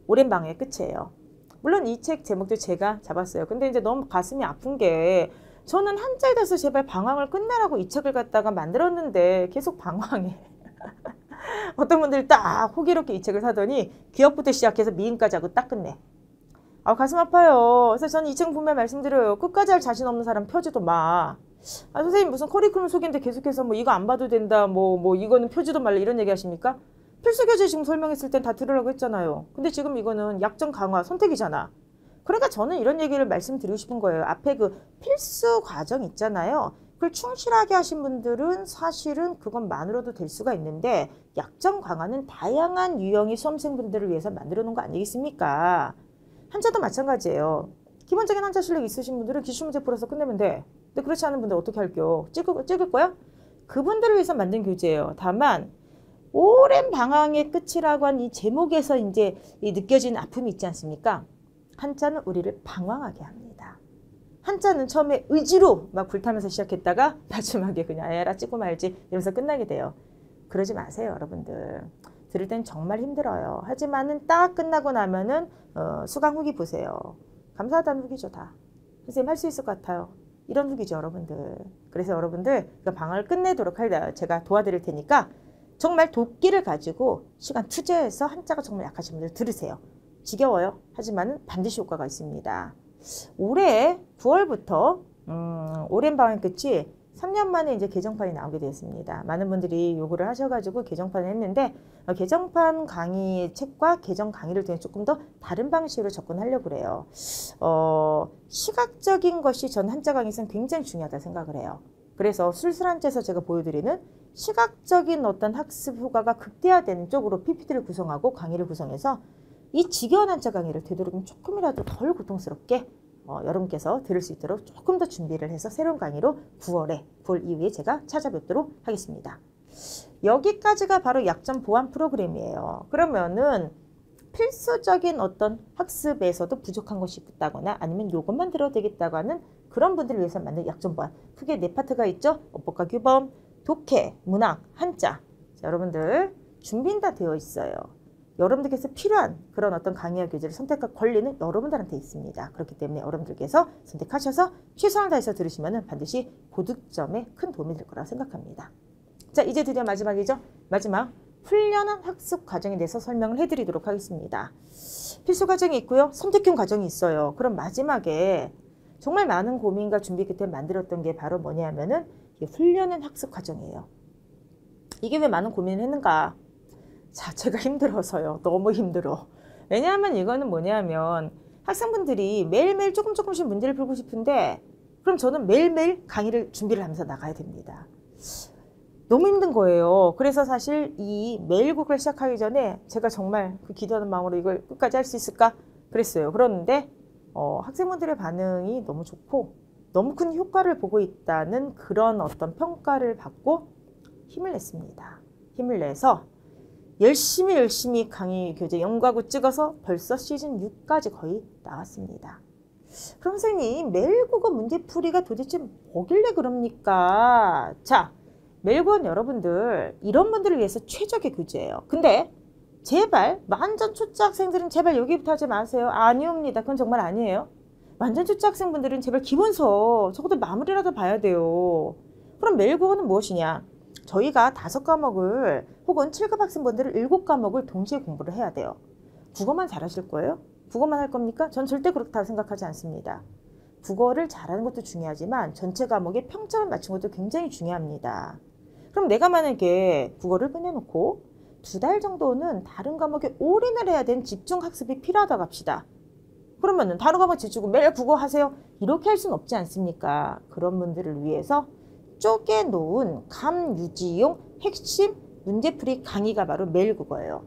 오랜 방황의 끝이에요. 물론 이 책 제목도 제가 잡았어요. 근데 이제 너무 가슴이 아픈 게 저는 한자에 대해서 제발 방황을 끝내라고 이 책을 갖다가 만들었는데 계속 방황해. 어떤 분들이 딱 호기롭게 이 책을 사더니 기억부터 시작해서 미음까지 하고 딱 끝내. 가슴 아파요. 그래서 저는 이 책 보면 말씀드려요. 끝까지 할 자신 없는 사람 펴지도 마. 선생님 무슨 커리큘럼 속인데 계속해서 뭐 이거 안 봐도 된다. 뭐 이거는 펴지도 말라 이런 얘기 하십니까? 필수 교재 지금 설명했을 땐 다 들으라고 했잖아요. 근데 지금 이거는 약점 강화 선택이잖아. 그러니까 저는 이런 얘기를 말씀드리고 싶은 거예요. 앞에 그 필수 과정 있잖아요. 그걸 충실하게 하신 분들은 사실은 그것만으로도 될 수가 있는데 약점 강화는 다양한 유형의 수험생분들을 위해서 만들어 놓은 거 아니겠습니까? 한자도 마찬가지예요. 기본적인 한자 실력 있으신 분들은 기출문제 풀어서 끝내면 돼. 근데 그렇지 않은 분들 어떻게 할게요? 찍을 거야? 그분들을 위해서 만든 교재예요. 다만 오랜 방황의 끝이라고 한 이 제목에서 이제 이 느껴지는 아픔이 있지 않습니까? 한자는 우리를 방황하게 합니다. 한자는 처음에 의지로 막 불타면서 시작했다가 마지막에 그냥 에라 찍고 말지 이러면서 끝나게 돼요. 그러지 마세요, 여러분들. 들을 땐 정말 힘들어요. 하지만은 딱 끝나고 나면은 수강 후기 보세요. 감사하다는 후기죠, 다. 선생님 할 수 있을 것 같아요. 이런 후기죠, 여러분들. 그래서 여러분들 그 방황을 끝내도록 제가 도와드릴 테니까 정말 도끼를 가지고 시간 투자해서 한자가 정말 약하신 분들 들으세요. 지겨워요. 하지만은 반드시 효과가 있습니다. 올해 9월부터 오랜 방황 끝이 3년 만에 이제 개정판이 나오게 되었습니다. 많은 분들이 요구를 하셔가지고 개정판을 했는데 개정판 강의 책과 개정 강의를 통해 조금 더 다른 방식으로 접근하려고 그래요. 시각적인 것이 전 한자 강의에서는 굉장히 중요하다 생각을 해요. 그래서 술술한자에서 제가 보여드리는 시각적인 어떤 학습 효과가 극대화되는 쪽으로 PPT를 구성하고 강의를 구성해서 이 지겨운 한자 강의를 되도록이면 조금이라도 덜 고통스럽게 여러분께서 들을 수 있도록 조금 더 준비를 해서 새로운 강의로 9월 이후에 제가 찾아뵙도록 하겠습니다. 여기까지가 바로 약점 보완 프로그램이에요. 그러면은 필수적인 어떤 학습에서도 부족한 것이 있다거나 아니면 이것만 들어도 되겠다고 하는 그런 분들을 위해서 만든 약점 보완. 크게 네 파트가 있죠. 어법과 규범, 독해, 문학, 한자. 자, 여러분들 준비는 다 되어 있어요. 여러분들께서 필요한 그런 어떤 강의와 교재를 선택할 권리는 여러분들한테 있습니다. 그렇기 때문에 여러분들께서 선택하셔서 최선을 다해서 들으시면 반드시 고득점에 큰 도움이 될 거라고 생각합니다. 자, 이제 드디어 마지막이죠. 마지막 훈련한 학습 과정에 대해서 설명을 해드리도록 하겠습니다. 필수 과정이 있고요. 선택형 과정이 있어요. 그럼 마지막에 정말 많은 고민과 준비 끝에 만들었던 게 바로 뭐냐면은 훈련한 학습 과정이에요. 이게 왜 많은 고민을 했는가? 자, 제가 힘들어서요. 너무 힘들어. 왜냐하면 이거는 뭐냐면 학생분들이 매일매일 조금씩 문제를 풀고 싶은데 그럼 저는 매일매일 강의를 준비를 하면서 나가야 됩니다. 너무 힘든 거예요. 그래서 사실 이 매일국을 시작하기 전에 제가 정말 그 기도하는 마음으로 이걸 끝까지 할 수 있을까? 그랬어요. 그런데 학생분들의 반응이 너무 좋고 너무 큰 효과를 보고 있다는 그런 어떤 평가를 받고 힘을 냈습니다. 힘을 내서 열심히 강의 교재 연구하고 찍어서 벌써 시즌 6까지 거의 나왔습니다. 그럼 선생님 매일국어 문제풀이가 도대체 뭐길래 그럽니까? 자, 매일국어는 여러분들 이런 분들을 위해서 최적의 교재예요. 근데 제발 완전 초짜 학생들은 제발 여기부터 하지 마세요. 아니옵니다. 그건 정말 아니에요. 완전 초짜 학생분들은 제발 기본서 적어도 마무리라도 봐야 돼요. 그럼 매일국어는 무엇이냐? 저희가 5과목을 혹은 7급 학생분들은 7과목을 동시에 공부를 해야 돼요. 국어만 잘하실 거예요? 국어만 할 겁니까? 전 절대 그렇다고 생각하지 않습니다. 국어를 잘하는 것도 중요하지만 전체 과목에 평점을 맞춘 것도 굉장히 중요합니다. 그럼 내가 만약에 국어를 빼내놓고 2달 정도는 다른 과목에 올인을 해야 되는 집중학습이 필요하다고 합시다. 그러면은 다른 과목 집중고 매일 국어 하세요? 이렇게 할 수는 없지 않습니까? 그런 분들을 위해서 쪼개놓은 감유지용 핵심 문제풀이 강의가 바로 매일국어예요.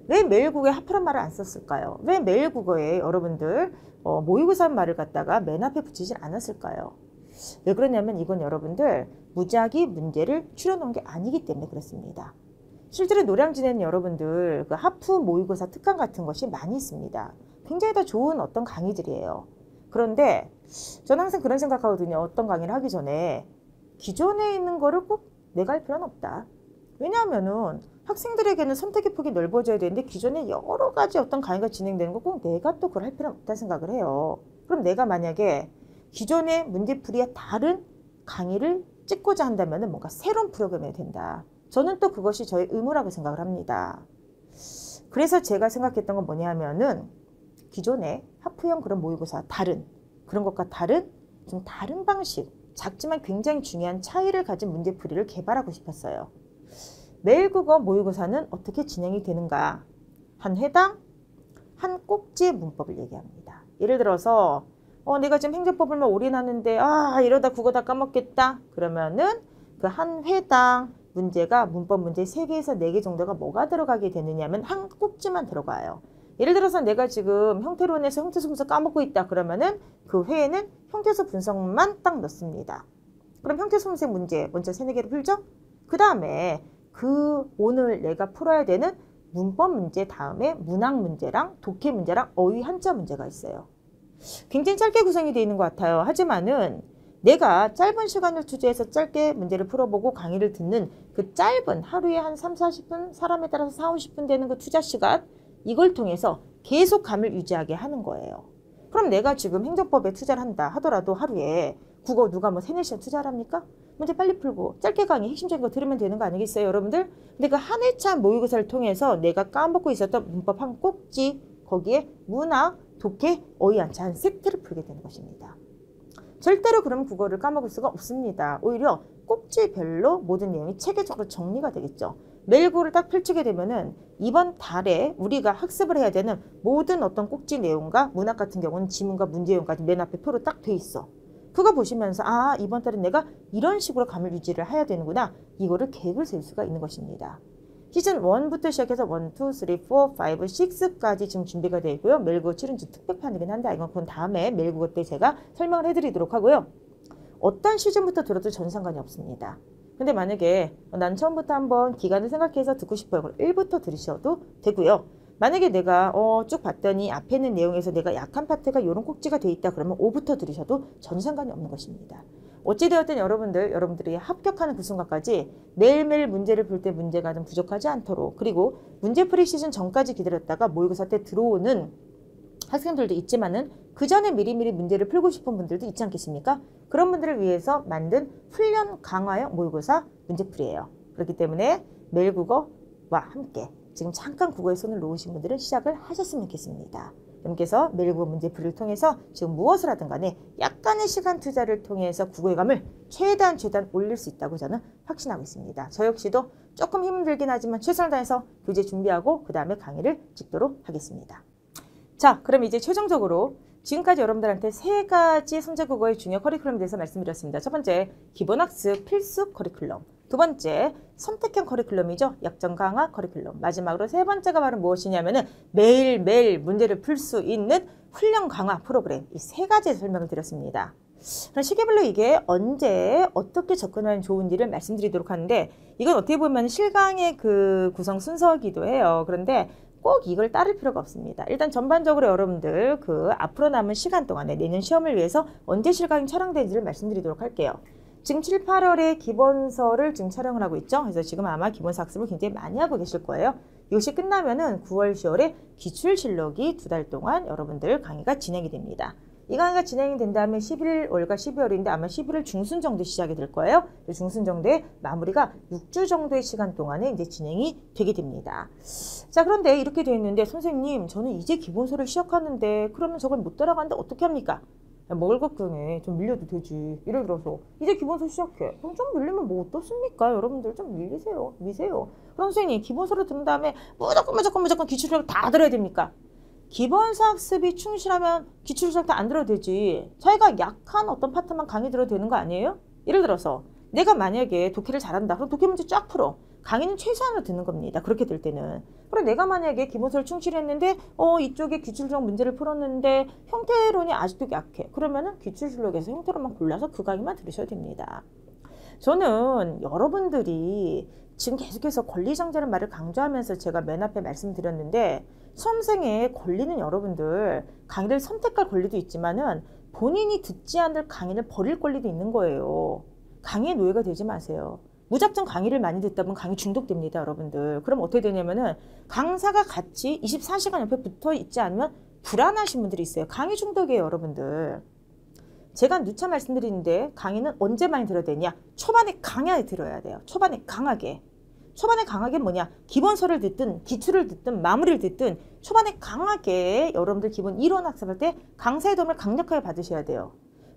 왜 매일국어에 하프란 말을 안 썼을까요? 왜 매일국어에 여러분들 모의고사란 말을 갖다가 맨 앞에 붙이질 않았을까요? 왜 그러냐면 이건 여러분들 무작위 문제를 추려놓은 게 아니기 때문에 그렇습니다. 실제로 노량진에는 여러분들 그 하프 모의고사 특강 같은 것이 많이 있습니다. 굉장히 다 좋은 어떤 강의들이에요. 그런데 저는 항상 그런 생각하거든요. 어떤 강의를 하기 전에 기존에 있는 거를 꼭 내가 할 필요는 없다. 왜냐하면은 학생들에게는 선택의 폭이 넓어져야 되는데 기존에 여러 가지 어떤 강의가 진행되는 거 꼭 내가 또 그걸 할 필요는 없다 생각을 해요. 그럼 내가 만약에 기존의 문제풀이와 다른 강의를 찍고자 한다면 뭔가 새로운 프로그램이 된다. 저는 또 그것이 저의 의무라고 생각을 합니다. 그래서 제가 생각했던 건 뭐냐면은 기존의 하프형 그런 모의고사 다른 그런 것과 다른 좀 다른 방식 작지만 굉장히 중요한 차이를 가진 문제풀이를 개발하고 싶었어요. 매일국어 모의고사는 어떻게 진행이 되는가? 한 회당 한 꼭지의 문법을 얘기합니다. 예를 들어서 내가 지금 행정법을만 올인하는데 이러다 국어 다 까먹겠다. 그러면은 그 한 회당 문제가 문법 문제 3개에서 4개 정도가 뭐가 들어가게 되느냐면 한 꼭지만 들어가요. 예를 들어서 내가 지금 형태론에서 형태소 분석 까먹고 있다 그러면은 그 회에는 형태소 분석만 딱 넣습니다. 그럼 형태소 분석 문제 먼저 3, 4개를 풀죠? 그 다음에 그 오늘 내가 풀어야 되는 문법 문제 다음에 문학 문제랑 독해 문제랑 어휘 한자 문제가 있어요. 굉장히 짧게 구성이 되어 있는 것 같아요. 하지만은 내가 짧은 시간을 투자해서 짧게 문제를 풀어보고 강의를 듣는 그 짧은 하루에 한 3, 40분, 사람에 따라서 4, 50분 되는 그 투자 시간, 이걸 통해서 계속 감을 유지하게 하는 거예요. 그럼 내가 지금 행정법에 투자를 한다 하더라도 하루에 국어 누가 뭐 3, 4시간 투자를 합니까? 문제 빨리 풀고 짧게 강의 핵심적인 거 들으면 되는 거 아니겠어요, 여러분들? 근데 그 한 회차 모의고사를 통해서 내가 까먹고 있었던 문법 한 꼭지, 거기에 문학, 독해, 어휘 한자 한 세트를 풀게 되는 것입니다. 절대로 그럼 국어를 까먹을 수가 없습니다. 오히려 꼭지별로 모든 내용이 체계적으로 정리가 되겠죠. 매일 국어를 딱 펼치게 되면은 이번 달에 우리가 학습을 해야 되는 모든 어떤 꼭지 내용과 문학 같은 경우는 지문과 문제용까지 맨 앞에 표로 딱 돼 있어. 그거 보시면서 아, 이번 달은 내가 이런 식으로 감을 유지를 해야 되는구나. 이거를 계획을 세울 수가 있는 것입니다. 시즌 1부터 시작해서 1, 2, 3, 4, 5, 6까지 지금 준비가 되어 있고요. 매일국어 치른지 특별판이긴 한데 이건 그건 다음에 매일국어 때 제가 설명을 해드리도록 하고요. 어떤 시즌부터 들어도 전 상관이 없습니다. 근데 만약에 난 처음부터 한번 기간을 생각해서 듣고 싶어요. 그럼 1부터 들으셔도 되고요. 만약에 내가 쭉 봤더니 앞에 있는 내용에서 내가 약한 파트가 이런 꼭지가 돼 있다 그러면 5부터 들으셔도 전 상관이 없는 것입니다. 어찌되었든 여러분들이 합격하는 그 순간까지 매일매일 문제를 풀 때 문제가 좀 부족하지 않도록, 그리고 문제풀이 시즌 전까지 기다렸다가 모의고사 때 들어오는 학생들도 있지만은 그 전에 미리미리 문제를 풀고 싶은 분들도 있지 않겠습니까? 그런 분들을 위해서 만든 훈련 강화형 모의고사 문제풀이에요. 그렇기 때문에 매일국어와 함께 지금 잠깐 국어에 손을 놓으신 분들은 시작을 하셨으면 좋겠습니다. 여러분께서 매일국어 문제풀이를 통해서 지금 무엇을 하든 간에 약간의 시간 투자를 통해서 국어의 감을 최대한 올릴 수 있다고 저는 확신하고 있습니다. 저 역시도 조금 힘은 들긴 하지만 최선을 다해서 교재 준비하고 그 다음에 강의를 찍도록 하겠습니다. 자, 그럼 이제 최종적으로 지금까지 여러분들한테 3가지 선제국어의 중요 커리큘럼에 대해서 말씀드렸습니다. 첫 번째, 기본학습 필수 커리큘럼. 두 번째, 선택형 커리큘럼이죠. 약점 강화 커리큘럼. 마지막으로 3번째가 바로 무엇이냐면은 매일매일 문제를 풀 수 있는 훈련 강화 프로그램. 이 3가지의 설명을 드렸습니다. 그럼 시기별로 이게 언제 어떻게 접근하면 좋은지를 말씀드리도록 하는데, 이건 어떻게 보면 실강의 그 구성 순서이기도 해요. 그런데 꼭 이걸 따를 필요가 없습니다. 일단 전반적으로 여러분들 그 앞으로 남은 시간 동안에 내년 시험을 위해서 언제 실강이 촬영되는지를 말씀드리도록 할게요. 지금 7, 8월에 기본서를 지금 촬영을 하고 있죠. 그래서 지금 아마 기본서 학습을 굉장히 많이 하고 계실 거예요. 이것이 끝나면은 9월, 10월에 기출실력이 2달 동안 여러분들 강의가 진행이 됩니다. 이 강의가 진행이 된 다음에 11월과 12월인데 아마 11월 중순 정도 시작이 될 거예요. 중순 정도의 마무리가 6주 정도의 시간 동안에 이제 진행이 되게 됩니다. 자, 그런데 이렇게 되어 있는데 선생님, 저는 이제 기본서를 시작하는데 그러면 저걸 못 따라가는데 어떻게 합니까? 뭘 걱정해. 좀 밀려도 되지. 예를 들어서 이제 기본서 시작해. 그럼 좀 밀리면 뭐 어떻습니까? 여러분들 좀 밀리세요. 미세요. 그럼 선생님, 기본서를 들은 다음에 무조건 기출력 다 들어야 됩니까? 기본서 학습이 충실하면 기출력 다 안 들어도 되지. 자기가 약한 어떤 파트만 강의 들어도 되는 거 아니에요? 예를 들어서 내가 만약에 독해를 잘한다. 그럼 독해 문제 쫙 풀어. 강의는 최소한으로 듣는 겁니다. 그렇게 될 때는. 그리고 내가 만약에 기본서를 충실했는데 이쪽에 기출적 문제를 풀었는데 형태론이 아직도 약해. 그러면은 기출실력에서 형태론만 골라서 그 강의만 들으셔야 됩니다. 저는 여러분들이 지금 계속해서 권리정제라는 말을 강조하면서 제가 맨 앞에 말씀드렸는데, 수험생의 권리는 여러분들 강의를 선택할 권리도 있지만은 본인이 듣지 않을 강의를 버릴 권리도 있는 거예요. 강의의 노예가 되지 마세요. 무작정 강의를 많이 듣다 보면 강의 중독됩니다, 여러분들. 그럼 어떻게 되냐면은 강사가 같이 24시간 옆에 붙어 있지 않으면 불안하신 분들이 있어요. 강의 중독이에요, 여러분들. 제가 누차 말씀드리는데 강의는 언제 많이 들어야 되냐? 초반에 강하게 들어야 돼요. 초반에 강하게. 초반에 강하게 뭐냐? 기본서를 듣든 기출을 듣든 마무리를 듣든 초반에 강하게 여러분들 기본 이론 학습할 때 강사의 도움을 강력하게 받으셔야 돼요.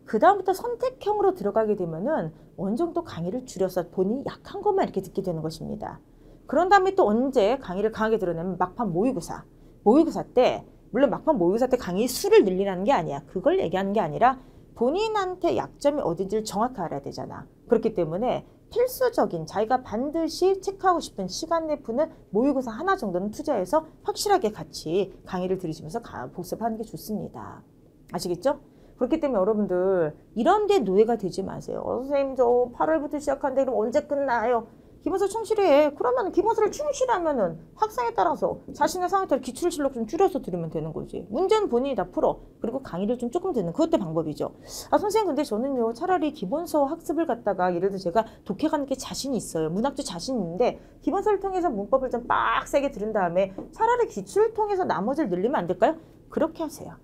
그 다음부터 선택형으로 들어가게 되면은 어느 정도 강의를 줄여서 본인이 약한 것만 이렇게 듣게 되는 것입니다. 그런 다음에 또 언제 강의를 강하게 들어내면 막판 모의고사. 모의고사 때, 물론 막판 모의고사 때 강의 수를 늘리라는 게 아니야. 그걸 얘기하는 게 아니라 본인한테 약점이 어딘지를 정확히 알아야 되잖아. 그렇기 때문에 필수적인 자기가 반드시 체크하고 싶은 시간 내 푸는 모의고사 하나 정도는 투자해서 확실하게 같이 강의를 들으시면서 복습하는 게 좋습니다. 아시겠죠? 그렇기 때문에 여러분들 이런 데 노예가 되지 마세요. 선생님 저 8월부터 시작하는데 그럼 언제 끝나요? 기본서 충실해. 그러면 기본서를 충실하면은 학생에 따라서 자신의 상황에 따라 기출실력 좀 줄여서 들으면 되는 거지. 문제는 본인이 다 풀어. 그리고 강의를 좀 조금 듣는 그것도 방법이죠. 아 선생님 근데 저는요 차라리 기본서 학습을 갖다가 예를 들어 제가 독해가는 게 자신이 있어요. 문학도 자신 있는데 기본서를 통해서 문법을 좀 빡세게 들은 다음에 차라리 기출을 통해서 나머지를 늘리면 안 될까요? 그렇게 하세요.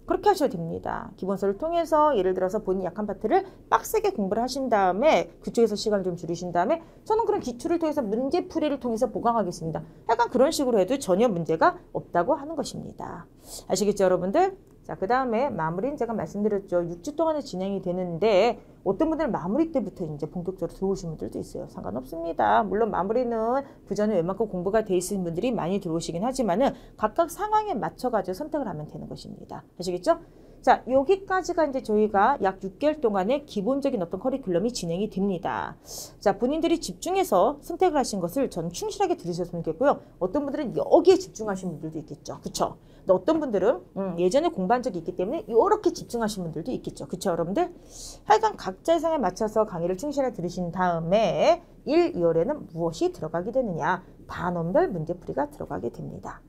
그렇게 하셔도 됩니다. 기본서를 통해서 예를 들어서 본인 약한 파트를 빡세게 공부를 하신 다음에 그쪽에서 시간을 좀 줄이신 다음에 저는 그런 기출을 통해서 문제풀이를 통해서 보강하겠습니다. 약간 그런 식으로 해도 전혀 문제가 없다고 하는 것입니다. 아시겠죠 여러분들? 자, 그 다음에 마무리는 제가 말씀드렸죠. 6주 동안에 진행이 되는데 어떤 분들은 마무리 때부터 이제 본격적으로 들어오신 분들도 있어요. 상관없습니다. 물론 마무리는 그 전에 웬만큼 공부가 돼 있으신 분들이 많이 들어오시긴 하지만은 각각 상황에 맞춰가지고 선택을 하면 되는 것입니다. 아시겠죠? 자, 여기까지가 이제 저희가 약 6개월 동안의 기본적인 어떤 커리큘럼이 진행이 됩니다. 자, 본인들이 집중해서 선택을 하신 것을 전 충실하게 들으셨으면 좋겠고요. 어떤 분들은 여기에 집중하신 분들도 있겠죠. 그쵸? 근데 어떤 분들은 예전에 공부한 적이 있기 때문에 이렇게 집중하신 분들도 있겠죠. 그쵸, 여러분들? 하여간 각자의 상에 맞춰서 강의를 충실하게 들으신 다음에 1, 2월에는 무엇이 들어가게 되느냐? 단원별 문제풀이가 들어가게 됩니다.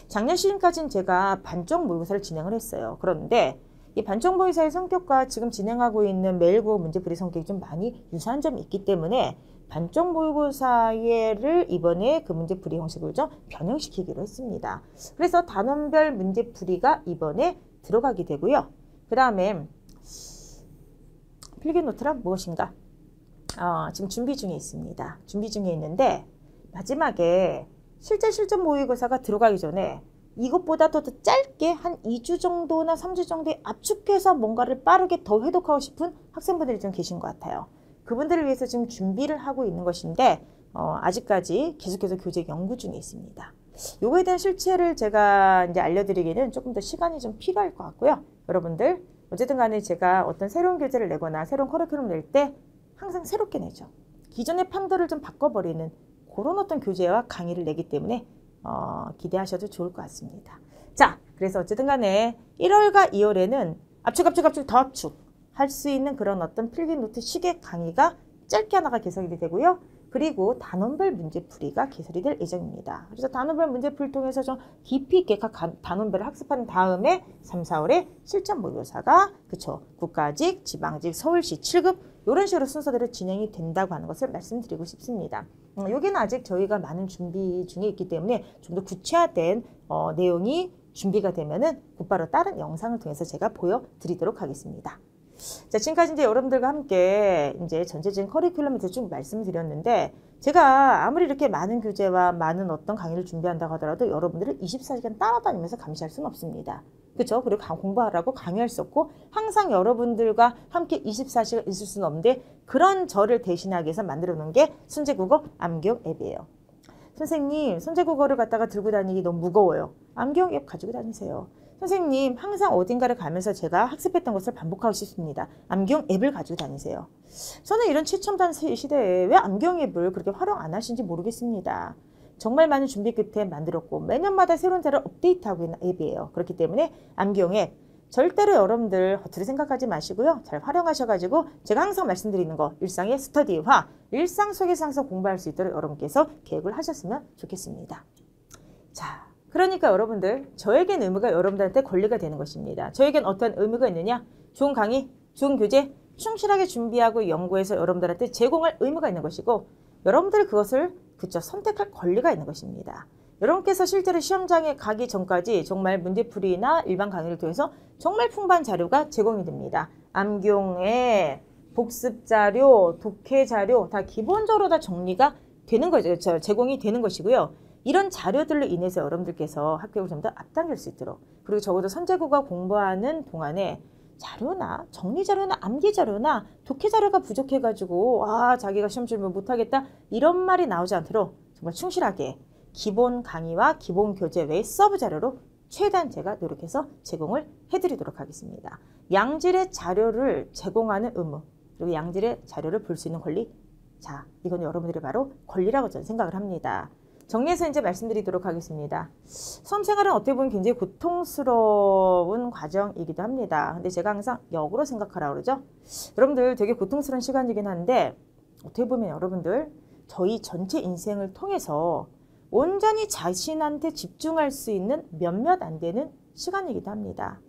작년 시즌까지는 제가 반쪽 모의고사를 진행을 했어요. 그런데 이 반쪽 모의고사의 성격과 지금 진행하고 있는 매일국어 문제풀이 성격이 좀 많이 유사한 점이 있기 때문에 반쪽 모의고사를 이번에 그 문제풀이 형식을 좀 변형시키기로 했습니다. 그래서 단원별 문제풀이가 이번에 들어가게 되고요. 그 다음에 필기노트란 무엇인가? 지금 준비 중에 있습니다. 준비 중에 있는데 마지막에 실제 실전 모의고사가 들어가기 전에 이것보다 더 짧게 한 2주 정도나 3주 정도에 압축해서 뭔가를 빠르게 더 회독하고 싶은 학생분들이 좀 계신 것 같아요. 그분들을 위해서 지금 준비를 하고 있는 것인데 아직까지 계속해서 교재 연구 중에 있습니다. 요거에 대한 실체를 제가 이제 알려드리기는 조금 더 시간이 좀 필요할 것 같고요. 여러분들 어쨌든 간에 제가 어떤 새로운 교재를 내거나 새로운 커리큘럼을 낼 때 항상 새롭게 내죠. 기존의 판도를 좀 바꿔버리는 그런 어떤 교재와 강의를 내기 때문에 기대하셔도 좋을 것 같습니다. 자, 그래서 어쨌든 간에 1월과 2월에는 압축 더 압축 할 수 있는 그런 어떤 필기노트 식의 강의가 짧게 하나가 개설이 되고요. 그리고 단원별 문제풀이가 개설이 될 예정입니다. 그래서 단원별 문제풀이를 통해서 좀 깊이 있게 각 단원별을 학습한 다음에 3, 4월에 실전 모의고사가 그쵸 국가직, 지방직, 서울시 7급 이런 식으로 순서대로 진행이 된다고 하는 것을 말씀드리고 싶습니다. 여기는 아직 저희가 많은 준비 중에 있기 때문에 좀 더 구체화된 내용이 준비가 되면은 곧바로 다른 영상을 통해서 제가 보여드리도록 하겠습니다. 자, 지금까지 이제 여러분들과 함께 이제 전체적인 커리큘럼에 대해서 쭉 말씀드렸는데 제가 아무리 이렇게 많은 교재와 많은 어떤 강의를 준비한다고 하더라도 여러분들을 24시간 따라다니면서 감시할 수는 없습니다. 그렇죠? 그리고 공부하라고 강요할 수 없고 항상 여러분들과 함께 24시간 있을 수는 없는데 그런 저를 대신하기 위해서 만들어 놓은 게 순제국어 암기용 앱이에요. 선생님, 순제국어를 갖다가 들고 다니기 너무 무거워요. 암기용 앱 가지고 다니세요. 선생님, 항상 어딘가를 가면서 제가 학습했던 것을 반복하고 싶습니다. 암기용 앱을 가지고 다니세요. 저는 이런 최첨단 시대에 왜 암기용 앱을 그렇게 활용 안 하시는지 모르겠습니다. 정말 많은 준비 끝에 만들었고 매년마다 새로운 자료를 업데이트하고 있는 앱이에요. 그렇기 때문에 암기용 앱 절대로 여러분들 허투루 생각하지 마시고요. 잘 활용하셔가지고 제가 항상 말씀드리는 거 일상의 스터디화, 일상 속에서 항상 공부할 수 있도록 여러분께서 계획을 하셨으면 좋겠습니다. 자, 그러니까 여러분들 저에겐 의무가 여러분들한테 권리가 되는 것입니다. 저에겐 어떤 의무가 있느냐? 좋은 강의, 좋은 교재 충실하게 준비하고 연구해서 여러분들한테 제공할 의무가 있는 것이고 여러분들이 그것을 선택할 권리가 있는 것입니다. 여러분께서 실제로 시험장에 가기 전까지 정말 문제풀이나 일반 강의를 통해서 정말 풍부한 자료가 제공이 됩니다. 암기용에 복습 자료, 독해 자료 다 기본적으로 다 정리가 되는 거죠. 제공이 되는 것이고요. 이런 자료들로 인해서 여러분들께서 학교를 좀 더 앞당길 수 있도록 그리고 적어도 선제국어 공부하는 동안에 자료나 정리 자료나 암기 자료나 독해 자료가 부족해가지고 자기가 시험 준비 못하겠다 이런 말이 나오지 않도록 정말 충실하게 기본 강의와 기본 교재 외에 서브 자료로 최대한 제가 노력해서 제공을 해드리도록 하겠습니다. 양질의 자료를 제공하는 의무 그리고 양질의 자료를 볼 수 있는 권리 자, 이건 여러분들이 바로 권리라고 저는 생각을 합니다. 정리해서 이제 말씀드리도록 하겠습니다. 수험생활은 어떻게 보면 굉장히 고통스러운 과정이기도 합니다. 근데 제가 항상 역으로 생각하라고 그러죠. 여러분들 되게 고통스러운 시간이긴 한데 어떻게 보면 여러분들 저희 전체 인생을 통해서 온전히 자신한테 집중할 수 있는 몇몇 안 되는 시간이기도 합니다.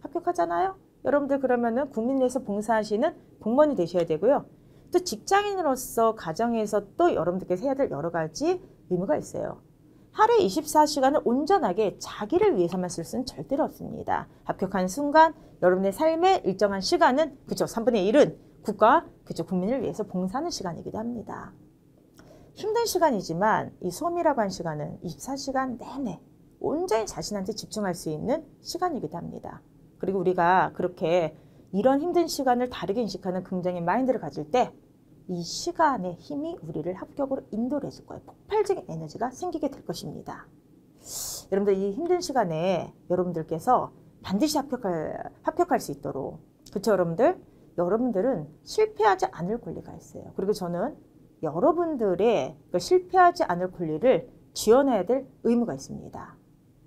합격하잖아요? 여러분들 그러면은 국민 위해서 봉사하시는 공무원이 되셔야 되고요. 또 직장인으로서 가정에서 또 여러분들께서 해야 될 여러 가지 의무가 있어요. 하루에 24시간을 온전하게 자기를 위해서만 쓸 수는 절대로 없습니다. 합격한 순간 여러분의 삶의 일정한 시간은 그쵸 3분의 1은 국가 그쵸 국민을 위해서 봉사하는 시간이기도 합니다. 힘든 시간이지만 이 수험이라고 하는 시간은 24시간 내내 온전히 자신한테 집중할 수 있는 시간이기도 합니다. 그리고 우리가 그렇게 이런 힘든 시간을 다르게 인식하는 긍정의 마인드를 가질 때 이 시간의 힘이 우리를 합격으로 인도를 해줄 거예요. 폭발적인 에너지가 생기게 될 것입니다. 여러분들 이 힘든 시간에 여러분들께서 반드시 합격할 수 있도록 그렇죠 여러분들? 여러분들은 실패하지 않을 권리가 있어요. 그리고 저는 여러분들의 실패하지 않을 권리를 지원해야 될 의무가 있습니다.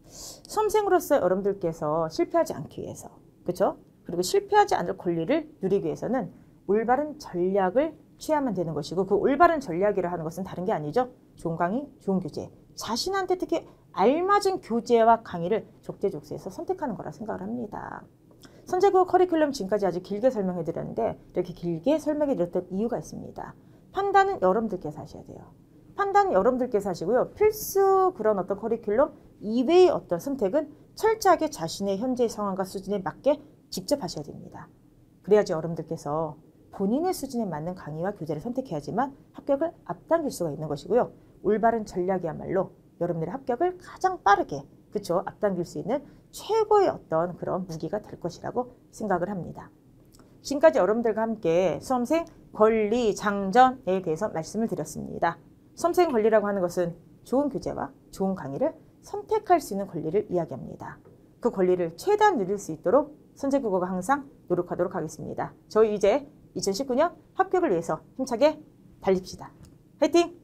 수험생으로서 여러분들께서 실패하지 않기 위해서 그렇죠? 그리고 실패하지 않을 권리를 누리기 위해서는 올바른 전략을 취하면 되는 것이고 그 올바른 전략이라 하는 것은 다른 게 아니죠. 좋은 강의, 좋은 교재. 자신한테 특히 알맞은 교재와 강의를 적재적소에서 선택하는 거라 생각을 합니다. 선제국어 커리큘럼 지금까지 아주 길게 설명해 드렸는데 이렇게 길게 설명해 드렸던 이유가 있습니다. 판단은 여러분들께서 하셔야 돼요. 판단은 여러분들께서 하시고요. 필수 그런 어떤 커리큘럼 이외의 어떤 선택은 철저하게 자신의 현재 상황과 수준에 맞게 직접 하셔야 됩니다. 그래야지 여러분들께서 본인의 수준에 맞는 강의와 교재를 선택해야지만 합격을 앞당길 수가 있는 것이고요. 올바른 전략이야말로 여러분들의 합격을 가장 빠르게 그쵸 앞당길 수 있는 최고의 어떤 그런 무기가 될 것이라고 생각을 합니다. 지금까지 여러분들과 함께 수험생 권리 장전에 대해서 말씀을 드렸습니다. 수험생 권리라고 하는 것은 좋은 교재와 좋은 강의를 선택할 수 있는 권리를 이야기합니다. 그 권리를 최대한 누릴 수 있도록 선제국어가 항상 노력하도록 하겠습니다. 저희 이제 2019년 합격을 위해서 힘차게 달립시다. 화이팅!